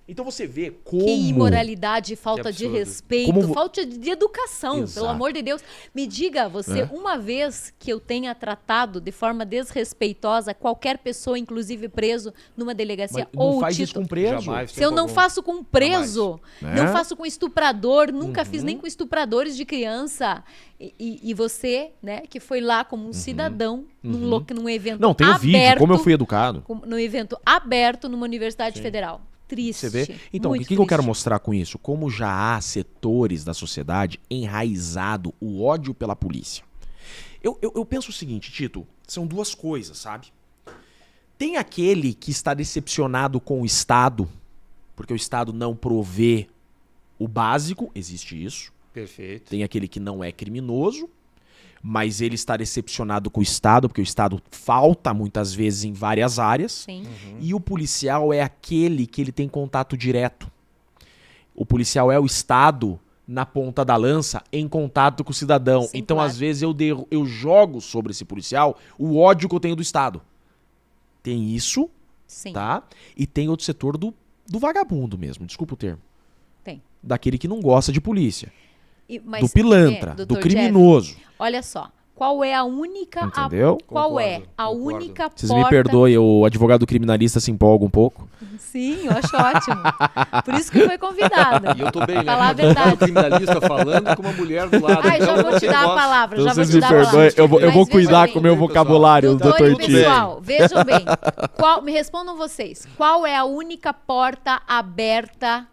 [SPEAKER 3] então você vê como...
[SPEAKER 1] Que imoralidade, falta de respeito,
[SPEAKER 3] Como
[SPEAKER 1] falta de educação,
[SPEAKER 3] Exato.
[SPEAKER 1] pelo amor de Deus. Me diga você, uma vez que eu tenha tratado de forma desrespeitosa qualquer pessoa, inclusive preso, numa delegacia
[SPEAKER 3] Mas não
[SPEAKER 1] ou
[SPEAKER 3] faz isso com preso.
[SPEAKER 2] Jamais.
[SPEAKER 1] Se eu não faço com preso,
[SPEAKER 3] Jamais.
[SPEAKER 1] não faço com estuprador, nunca fiz nem com estupradores de criança. E você, né, que foi lá como um cidadão, num evento
[SPEAKER 3] Não, tem o vídeo,
[SPEAKER 1] aberto,
[SPEAKER 3] como eu fui educado.
[SPEAKER 1] num evento aberto numa universidade federal. Triste.
[SPEAKER 3] Você vê? Então, o
[SPEAKER 1] muito
[SPEAKER 3] que eu quero
[SPEAKER 1] triste.
[SPEAKER 3] mostrar com isso? Como já há setores da sociedade enraizado o ódio pela polícia. Eu penso o seguinte, Tito, são duas coisas, sabe? Tem aquele que está decepcionado com o Estado, porque o Estado não provê o básico, existe isso.
[SPEAKER 2] Perfeito.
[SPEAKER 3] Tem aquele que não é criminoso, mas ele está decepcionado com o Estado, porque o Estado falta muitas vezes em várias áreas.
[SPEAKER 1] Sim.
[SPEAKER 3] E o policial é aquele que ele tem contato direto. O policial é o Estado na ponta da lança, em contato com o cidadão.
[SPEAKER 1] Sim,
[SPEAKER 3] então,
[SPEAKER 1] claro.
[SPEAKER 3] às vezes, eu jogo sobre esse policial o ódio que eu tenho do Estado. Tem isso,
[SPEAKER 1] Sim.
[SPEAKER 3] tá? E tem outro setor do vagabundo mesmo, desculpa o termo.
[SPEAKER 1] Tem.
[SPEAKER 3] Daquele que não gosta de polícia.
[SPEAKER 1] Mas,
[SPEAKER 3] do pilantra,
[SPEAKER 1] Dr.
[SPEAKER 3] do criminoso.
[SPEAKER 1] Jeff, olha só, qual é a única...
[SPEAKER 3] Entendeu?
[SPEAKER 1] Qual é
[SPEAKER 2] Concordo,
[SPEAKER 1] a
[SPEAKER 2] concordo.
[SPEAKER 1] única
[SPEAKER 3] Vocês
[SPEAKER 1] porta...
[SPEAKER 3] me perdoem, o advogado criminalista se empolga um pouco.
[SPEAKER 1] Sim, eu acho ótimo. Por isso que foi convidada.
[SPEAKER 2] E eu tô bem, né?
[SPEAKER 1] Falar a
[SPEAKER 2] Porque eu tô
[SPEAKER 1] verdade.
[SPEAKER 2] um criminalista falando com uma mulher do lado.
[SPEAKER 1] Ai, já
[SPEAKER 2] Então,
[SPEAKER 1] vou te dar a
[SPEAKER 2] gosto.
[SPEAKER 1] palavra,
[SPEAKER 3] Então
[SPEAKER 1] já vou
[SPEAKER 3] vocês
[SPEAKER 1] te
[SPEAKER 3] me
[SPEAKER 1] dar a
[SPEAKER 3] perdoem,
[SPEAKER 1] palavra.
[SPEAKER 3] eu vou
[SPEAKER 1] Mas vejam
[SPEAKER 3] cuidar
[SPEAKER 1] bem,
[SPEAKER 3] com o meu
[SPEAKER 2] pessoal.
[SPEAKER 3] vocabulário,
[SPEAKER 1] Doutor,
[SPEAKER 3] Dr. Tito.
[SPEAKER 1] pessoal, vejam bem. Me respondam vocês. Qual é a única porta aberta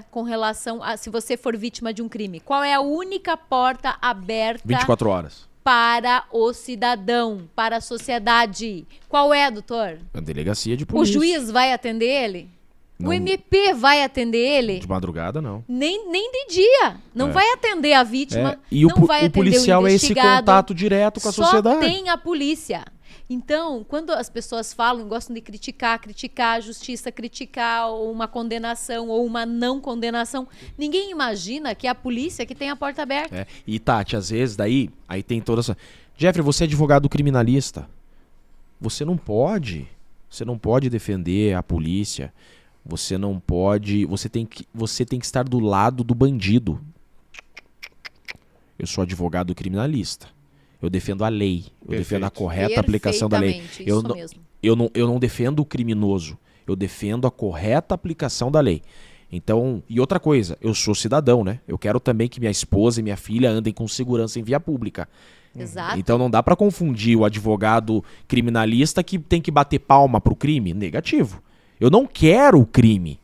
[SPEAKER 1] com relação a se você for vítima de um crime? Qual é a única porta aberta
[SPEAKER 3] 24 horas.
[SPEAKER 1] para o cidadão, para a sociedade? Qual é, doutor?
[SPEAKER 3] A delegacia de
[SPEAKER 1] O
[SPEAKER 3] polícia.
[SPEAKER 1] juiz vai atender ele?
[SPEAKER 3] Não.
[SPEAKER 1] O MP vai atender ele?
[SPEAKER 3] De madrugada, não.
[SPEAKER 1] Nem de dia. Não vai atender a vítima.
[SPEAKER 3] E
[SPEAKER 1] não vai
[SPEAKER 3] o
[SPEAKER 1] atender
[SPEAKER 3] policial
[SPEAKER 1] o
[SPEAKER 3] é esse
[SPEAKER 1] investigado.
[SPEAKER 3] contato direto com a sociedade.
[SPEAKER 1] Só tem a polícia. Então, quando as pessoas falam, gostam de criticar a justiça, criticar uma condenação ou uma não condenação, ninguém imagina que é a polícia que tem a porta aberta.
[SPEAKER 3] É. E Tati, às vezes, aí tem toda essa... Jeffrey, você é advogado criminalista. Você não pode defender a polícia. Você não pode... Você tem que estar do lado do bandido. Eu sou advogado criminalista. Eu defendo a lei. Eu defendo a correta aplicação da lei.
[SPEAKER 1] Perfeitamente,
[SPEAKER 3] Eu não defendo o criminoso. Eu defendo a correta aplicação da lei. Então, e outra coisa, eu sou cidadão, né? Eu quero também que minha esposa e minha filha andem com segurança em via pública.
[SPEAKER 1] Exato.
[SPEAKER 3] Então não dá pra confundir o advogado criminalista que tem que bater palma pro crime. Negativo. Eu não quero o crime.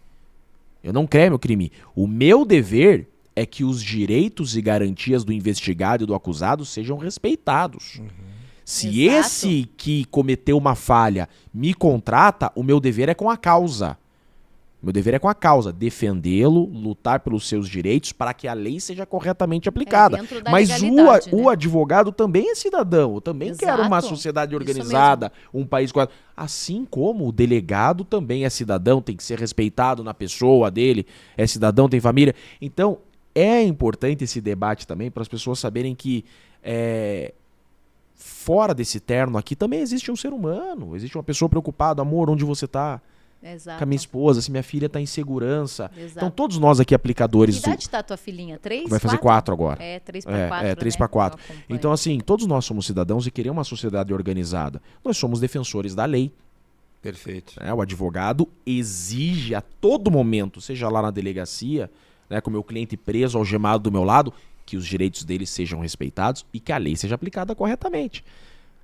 [SPEAKER 3] Eu não quero o crime. O meu dever é que os direitos e garantias do investigado e do acusado sejam respeitados. Se
[SPEAKER 1] Exato.
[SPEAKER 3] esse que cometeu uma falha me contrata, o meu dever é com a causa. Meu dever é com a causa, defendê-lo, lutar pelos seus direitos para que a lei seja corretamente aplicada.
[SPEAKER 1] dentro da
[SPEAKER 3] Mas
[SPEAKER 1] legalidade,
[SPEAKER 3] o
[SPEAKER 1] né?
[SPEAKER 3] advogado também é cidadão, eu também quero uma
[SPEAKER 1] Exato.
[SPEAKER 3] sociedade
[SPEAKER 1] Isso
[SPEAKER 3] organizada, um país... Assim como o delegado também é cidadão, tem que ser respeitado na pessoa dele, é cidadão, tem família. Então, é importante esse debate também para as pessoas saberem que fora desse terno aqui também existe um ser humano, existe uma pessoa preocupada, amor, onde você está?
[SPEAKER 1] Exato.
[SPEAKER 3] Com a minha esposa, se minha filha está em segurança.
[SPEAKER 1] Exato.
[SPEAKER 3] Então, todos nós aqui, aplicadores...
[SPEAKER 1] Que idade está tua filhinha? 3?
[SPEAKER 3] Vai fazer 4 agora.
[SPEAKER 1] É, 3 para 4,
[SPEAKER 3] 3
[SPEAKER 1] né?
[SPEAKER 3] para 4.
[SPEAKER 1] Eu acompanho.
[SPEAKER 3] Então, assim, todos nós somos cidadãos e queremos uma sociedade organizada. Nós somos defensores da lei.
[SPEAKER 2] Perfeito.
[SPEAKER 3] Né? O advogado exige a todo momento, seja lá na delegacia, né, com o meu cliente preso, algemado do meu lado, que os direitos dele sejam respeitados e que a lei seja aplicada corretamente.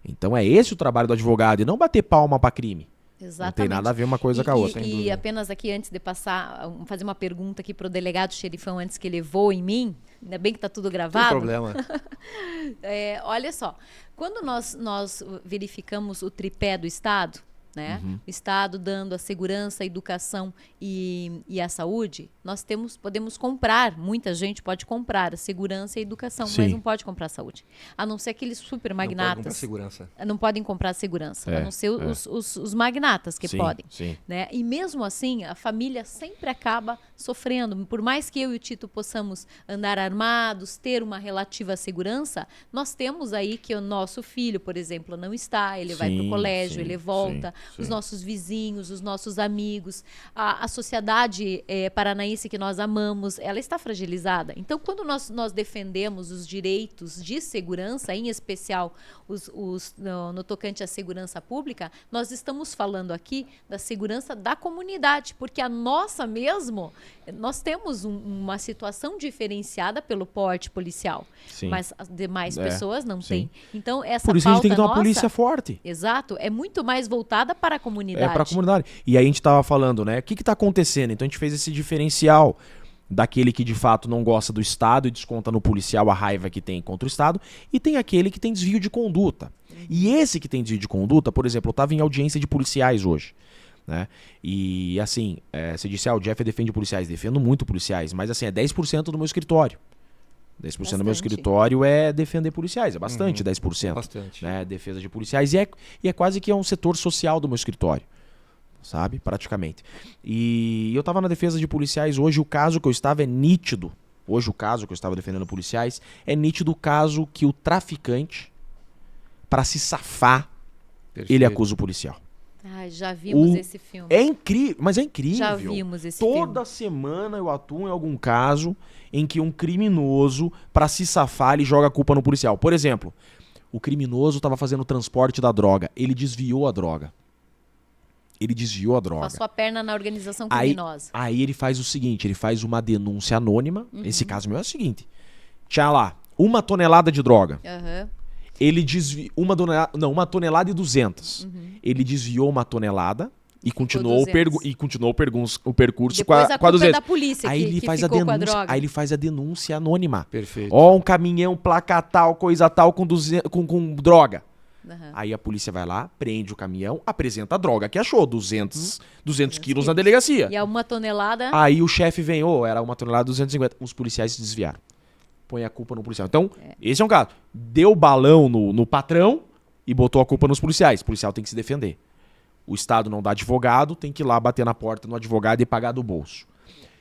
[SPEAKER 3] Então é esse o trabalho do advogado e não bater palma para crime.
[SPEAKER 1] Exatamente.
[SPEAKER 3] Não tem nada a ver uma coisa com a outra.
[SPEAKER 1] E apenas aqui, antes de passar, fazer uma pergunta aqui para o delegado xerifão, antes que ele voe em mim, ainda bem que está tudo
[SPEAKER 2] Não
[SPEAKER 1] gravado.
[SPEAKER 2] tem problema.
[SPEAKER 1] Olha só, quando nós verificamos o tripé do Estado, né? O Estado dando a segurança, a educação e a saúde, nós podemos comprar, muita gente pode comprar a segurança e a educação,
[SPEAKER 3] Sim.
[SPEAKER 1] mas não pode comprar a saúde. A não ser aqueles super
[SPEAKER 2] Não pode comprar
[SPEAKER 1] magnatas.
[SPEAKER 2] segurança.
[SPEAKER 1] Não podem comprar a segurança, a não ser os magnatas que
[SPEAKER 3] Sim,
[SPEAKER 1] podem.
[SPEAKER 3] sim.
[SPEAKER 1] Né? E mesmo assim, a família sempre acaba sofrendo. Por mais que eu e o Tito possamos andar armados, ter uma relativa segurança, nós temos aí que o nosso filho, por exemplo, não está, ele vai para o
[SPEAKER 3] Sim,
[SPEAKER 1] colégio,
[SPEAKER 3] sim,
[SPEAKER 1] ele volta,
[SPEAKER 3] sim.
[SPEAKER 1] os nossos vizinhos, os nossos amigos, a sociedade paranaense que nós amamos, ela está fragilizada. Então, quando nós defendemos os direitos de segurança, em especial no tocante à segurança pública, nós estamos falando aqui da segurança da comunidade, porque a nossa mesmo, nós temos uma situação diferenciada pelo porte policial,
[SPEAKER 3] Sim.
[SPEAKER 1] mas as demais pessoas não
[SPEAKER 3] sim.
[SPEAKER 1] têm. Então, essa
[SPEAKER 3] Por isso a gente tem que ter uma
[SPEAKER 1] pauta
[SPEAKER 3] polícia
[SPEAKER 1] nossa,
[SPEAKER 3] forte.
[SPEAKER 1] exato, é muito mais voltada para a comunidade.
[SPEAKER 3] É para a comunidade. E aí a gente estava falando, né? O que está acontecendo? Então a gente fez esse diferencial daquele que de fato não gosta do Estado e desconta no policial a raiva que tem contra o Estado, e tem aquele que tem desvio de conduta. E esse que tem desvio de conduta, por exemplo, eu estava em audiência de policiais hoje. Né? E assim, você disse, o Jeff defende policiais. Defendo muito policiais, mas assim, é 10% do meu escritório. 10% do meu escritório é defender policiais, é bastante, 10%.
[SPEAKER 2] Bastante.
[SPEAKER 3] Né? Defesa de policiais, e é quase que um setor social do meu escritório, sabe? Praticamente. E eu estava na defesa de policiais, hoje o caso que eu estava é nítido. Hoje o caso que eu estava defendendo policiais é nítido o caso que o traficante, para se safar,
[SPEAKER 2] Perfeito.
[SPEAKER 3] ele acusa o policial.
[SPEAKER 1] Ai, já vimos esse filme.
[SPEAKER 3] É incrível, mas é incrível.
[SPEAKER 1] Já vimos esse filme.
[SPEAKER 3] Toda semana eu atuo em algum caso em que um criminoso, para se safar, ele joga a culpa no policial. Por exemplo, o criminoso estava fazendo o transporte da droga. Ele desviou a droga.
[SPEAKER 1] Passou a perna na organização criminosa.
[SPEAKER 3] Aí ele faz o seguinte, ele faz uma denúncia anônima. Esse caso meu é o seguinte. Tinha lá 1 tonelada de droga.
[SPEAKER 1] Aham.
[SPEAKER 3] Ele desviou 1 tonelada e 200. Ele desviou 1 tonelada e continuou,
[SPEAKER 1] 200.
[SPEAKER 3] o percurso
[SPEAKER 1] Depois
[SPEAKER 3] com
[SPEAKER 1] a
[SPEAKER 3] a
[SPEAKER 1] culpa
[SPEAKER 3] 200.
[SPEAKER 1] é da polícia
[SPEAKER 3] Aí ele
[SPEAKER 1] que
[SPEAKER 3] faz a
[SPEAKER 1] ficou com a
[SPEAKER 3] denúncia,
[SPEAKER 1] droga.
[SPEAKER 3] aí ele faz a denúncia anônima.
[SPEAKER 2] Perfeito.
[SPEAKER 3] Ó, um caminhão, placa tal, coisa tal, com droga.
[SPEAKER 1] Aham.
[SPEAKER 3] Aí a polícia vai lá, prende o caminhão, apresenta a droga que achou, 200 quilos na
[SPEAKER 1] quilos.
[SPEAKER 3] delegacia.
[SPEAKER 1] E a 1 tonelada...
[SPEAKER 3] Aí o chefe vem, era 1 tonelada, 250. Os policiais se desviaram. Põe a culpa no policial. Então, esse é um caso. Deu balão no patrão e botou a culpa nos policiais. O policial tem que se defender. O Estado não dá advogado, tem que ir lá bater na porta no advogado e pagar do bolso.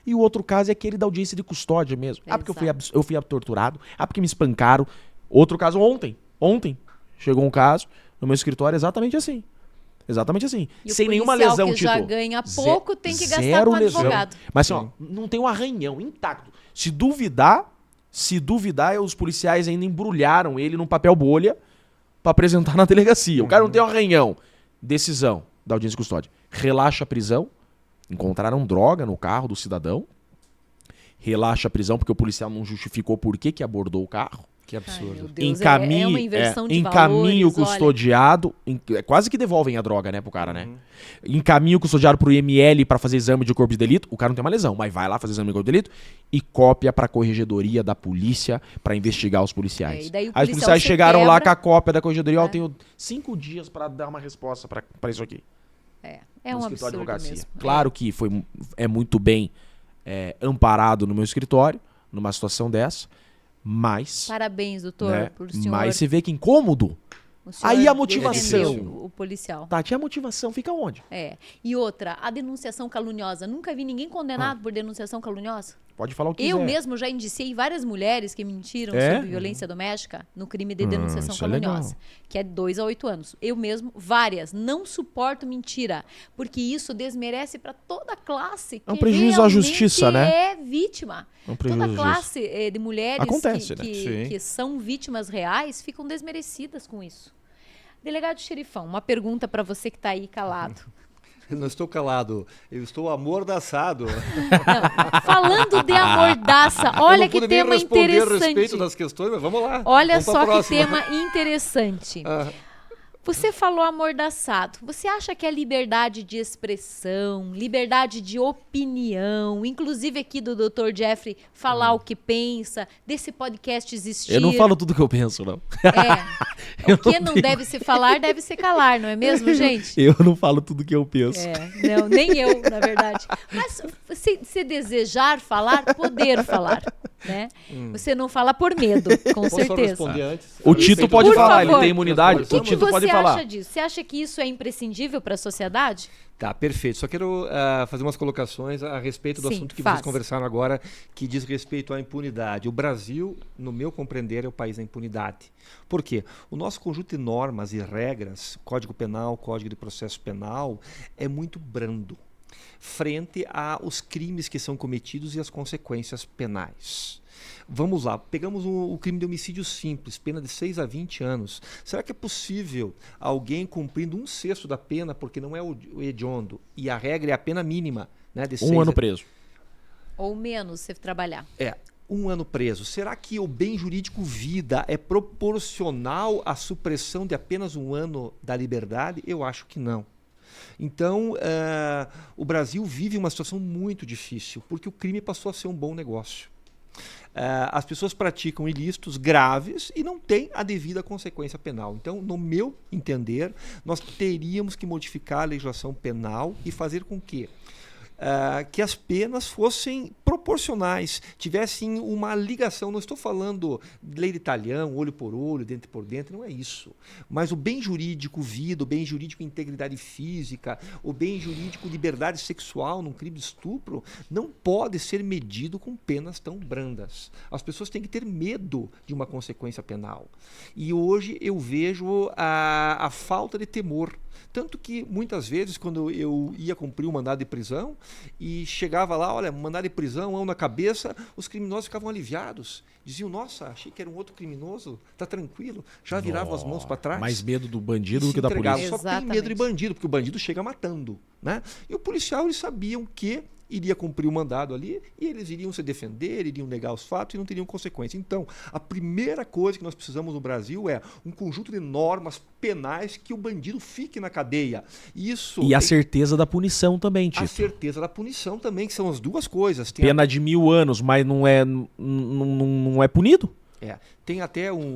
[SPEAKER 3] E o outro caso é aquele da audiência de custódia mesmo. Porque eu fui torturado. Porque me espancaram. Outro caso ontem. Chegou um caso no meu escritório exatamente assim. Exatamente assim.
[SPEAKER 1] E o
[SPEAKER 3] sem nenhuma
[SPEAKER 1] policial
[SPEAKER 3] lesão,
[SPEAKER 1] que
[SPEAKER 3] Tito.
[SPEAKER 1] já ganha pouco tem que gastar
[SPEAKER 3] Zero
[SPEAKER 1] com
[SPEAKER 3] lesão.
[SPEAKER 1] advogado.
[SPEAKER 3] Mas assim, não tem um arranhão intacto. Se duvidar, os policiais ainda embrulharam ele num papel bolha pra apresentar na delegacia. O cara não tem um arranhão. Decisão da audiência de custódia. Relaxa a prisão. Encontraram droga no carro do cidadão. Relaxa a prisão porque o policial não justificou por que abordou o carro.
[SPEAKER 2] Que absurdo.
[SPEAKER 1] Ai, meu Deus,
[SPEAKER 3] Encaminho,
[SPEAKER 1] é uma inversão de
[SPEAKER 3] encaminho
[SPEAKER 1] valores, olha.
[SPEAKER 3] custodiado, quase que devolvem a droga, né, pro cara, né? Encaminho custodiado pro IML pra fazer exame de corpo de delito, o cara não tem uma lesão, mas vai lá fazer exame de corpo de delito e cópia pra corregedoria da polícia pra investigar os policiais.
[SPEAKER 1] E daí o
[SPEAKER 3] Aí os
[SPEAKER 1] policial
[SPEAKER 3] policiais
[SPEAKER 1] se
[SPEAKER 3] chegaram lá
[SPEAKER 1] quebra.
[SPEAKER 3] com a cópia da corregedoria, eu tenho 5 dias pra dar uma resposta pra isso aqui.
[SPEAKER 1] É um
[SPEAKER 3] no escritório de
[SPEAKER 1] absurdo
[SPEAKER 3] advocacia.
[SPEAKER 1] mesmo.
[SPEAKER 3] Claro que é muito bem amparado no meu escritório, numa situação dessa, mas...
[SPEAKER 1] Parabéns, doutor,
[SPEAKER 3] né,
[SPEAKER 1] por o senhor.
[SPEAKER 3] mas você vê que incômodo.
[SPEAKER 1] o senhor
[SPEAKER 3] Aí a motivação.
[SPEAKER 1] defendeu o policial.
[SPEAKER 3] Tati, a motivação fica onde?
[SPEAKER 1] E outra, a denunciação caluniosa. Nunca vi ninguém condenado por denunciação caluniosa.
[SPEAKER 3] Pode falar o que
[SPEAKER 1] Eu
[SPEAKER 3] quiser.
[SPEAKER 1] mesmo já indiciei várias mulheres que mentiram
[SPEAKER 3] É?
[SPEAKER 1] sobre violência doméstica no crime de denunciação
[SPEAKER 3] isso é
[SPEAKER 1] caluniosa,
[SPEAKER 3] legal.
[SPEAKER 1] que é 2 a 8 anos. Eu mesmo, várias. Não suporto mentira, porque isso desmerece para toda a classe que
[SPEAKER 3] É um prejuízo à
[SPEAKER 1] realmente
[SPEAKER 3] justiça, né?
[SPEAKER 1] é vítima.
[SPEAKER 3] É um prejuízo
[SPEAKER 1] Toda a
[SPEAKER 3] à justiça.
[SPEAKER 1] classe de mulheres
[SPEAKER 3] Acontece, né?
[SPEAKER 2] Sim.
[SPEAKER 1] que são vítimas reais ficam desmerecidas com isso. Delegado Xerifão, uma pergunta para você que está aí calado.
[SPEAKER 2] Eu não estou calado, eu estou amordaçado.
[SPEAKER 1] Não, falando de amordaça, olha que tema
[SPEAKER 2] Eu não pude nem responder a
[SPEAKER 1] interessante.
[SPEAKER 2] respeito das questões, mas vamos lá.
[SPEAKER 1] Olha
[SPEAKER 2] Vamos pra
[SPEAKER 1] só que
[SPEAKER 2] próxima.
[SPEAKER 1] tema interessante.
[SPEAKER 2] Ah,
[SPEAKER 1] Você falou amordaçado. Você acha que a liberdade de expressão, liberdade de opinião, inclusive aqui do Dr. Jeffrey falar o que pensa, desse podcast existir...
[SPEAKER 3] Eu não falo tudo que eu penso, não.
[SPEAKER 1] O que não deve se falar, deve se calar, não é mesmo, gente?
[SPEAKER 3] Eu não falo tudo que eu penso.
[SPEAKER 1] Não, nem eu, na verdade. Mas se desejar falar, poder falar, né? Você não fala por medo, com
[SPEAKER 2] posso só
[SPEAKER 1] certeza.
[SPEAKER 2] responder antes?
[SPEAKER 3] O Tito pode
[SPEAKER 1] Por
[SPEAKER 3] falar,
[SPEAKER 1] favor.
[SPEAKER 3] ele tem imunidade.
[SPEAKER 1] O
[SPEAKER 3] O
[SPEAKER 1] que
[SPEAKER 3] Tito
[SPEAKER 1] você
[SPEAKER 3] pode
[SPEAKER 1] acha
[SPEAKER 3] falar.
[SPEAKER 1] disso? Você acha que isso é imprescindível para a sociedade?
[SPEAKER 2] Tá, perfeito. Só quero fazer umas colocações a respeito do
[SPEAKER 1] Sim,
[SPEAKER 2] assunto que
[SPEAKER 1] faz.
[SPEAKER 2] vocês conversaram agora, que diz respeito à impunidade. O Brasil, no meu compreender, é o país da impunidade. Por quê? O nosso conjunto de normas e regras, Código Penal, Código de Processo Penal, é muito brando frente aos crimes que são cometidos e as consequências penais. Vamos lá, pegamos o crime de homicídio simples, pena de 6 a 20 anos. Será que é possível alguém cumprindo 1/6 da pena, porque não é o hediondo, e a regra é a pena mínima, né, de 6
[SPEAKER 3] Um ano preso.
[SPEAKER 1] Ou menos, se trabalhar.
[SPEAKER 2] 1 ano preso. Será que o bem jurídico vida é proporcional à supressão de apenas 1 ano da liberdade? Eu acho que não. Então, o Brasil vive uma situação muito difícil, porque o crime passou a ser um bom negócio. As pessoas praticam ilícitos graves e não têm a devida consequência penal. Então, no meu entender, nós teríamos que modificar a legislação penal e fazer com que as penas fossem proporcionais, tivessem uma ligação. Não estou falando de lei de talhão, olho por olho, dente por dente, não é isso. Mas o bem jurídico vida, o bem jurídico integridade física, o bem jurídico liberdade sexual num crime de estupro, não pode ser medido com penas tão brandas. As pessoas têm que ter medo de uma consequência penal. E hoje eu vejo a falta de temor. Tanto que, muitas vezes, quando eu ia cumprir o mandado de prisão e chegava lá, olha, mandado de prisão, mão na cabeça, os criminosos ficavam aliviados. Diziam, nossa, achei que era um outro criminoso, tá tranquilo. Já viravam as mãos para trás.
[SPEAKER 3] Mais medo do bandido
[SPEAKER 2] e
[SPEAKER 3] do que
[SPEAKER 2] se
[SPEAKER 3] da
[SPEAKER 2] entregavam.
[SPEAKER 3] polícia.
[SPEAKER 2] Só tem medo de bandido, porque o bandido chega matando, né? E o policial, eles sabiam que iria cumprir o mandado ali e eles iriam se defender, iriam negar os fatos e não teriam consequência. Então, a primeira coisa que nós precisamos no Brasil é um conjunto de normas penais que o bandido fique na cadeia. Isso
[SPEAKER 3] E a certeza da punição também,
[SPEAKER 2] a
[SPEAKER 3] Tito.
[SPEAKER 2] certeza da punição também, que são as duas coisas. Tem
[SPEAKER 3] Pena de 1000 anos, mas não é punido?
[SPEAKER 2] tem até um...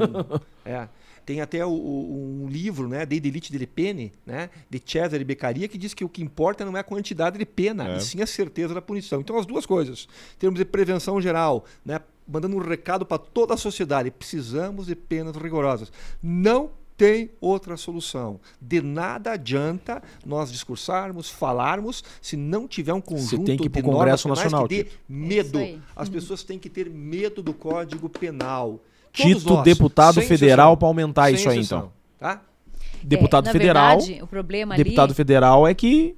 [SPEAKER 2] Tem até um livro, né, De Delite delle Pene, né, de Cesare Beccaria, que diz que o que importa não é a quantidade de pena, e sim a certeza da punição. Então, as duas coisas. Em termos de prevenção geral, né, mandando um recado para toda a sociedade, precisamos de penas rigorosas. Não tem outra solução. De nada adianta nós discursarmos, falarmos, se não tiver um conjunto
[SPEAKER 3] tem que ir pro
[SPEAKER 2] de normas
[SPEAKER 3] Congresso
[SPEAKER 2] penais
[SPEAKER 3] Nacional,
[SPEAKER 2] que dê
[SPEAKER 3] Tito.
[SPEAKER 2] medo.
[SPEAKER 1] Isso aí.
[SPEAKER 2] As pessoas têm que ter medo do Código Penal. Todos
[SPEAKER 3] Tito,
[SPEAKER 2] nós,
[SPEAKER 3] deputado
[SPEAKER 2] sem
[SPEAKER 3] federal,
[SPEAKER 2] exceção.
[SPEAKER 3] para aumentar
[SPEAKER 2] Sem
[SPEAKER 3] isso aí,
[SPEAKER 2] exceção,
[SPEAKER 3] então.
[SPEAKER 2] Tá?
[SPEAKER 3] Deputado
[SPEAKER 1] na
[SPEAKER 3] federal.
[SPEAKER 1] verdade, o problema
[SPEAKER 3] Deputado
[SPEAKER 1] ali...
[SPEAKER 3] federal é que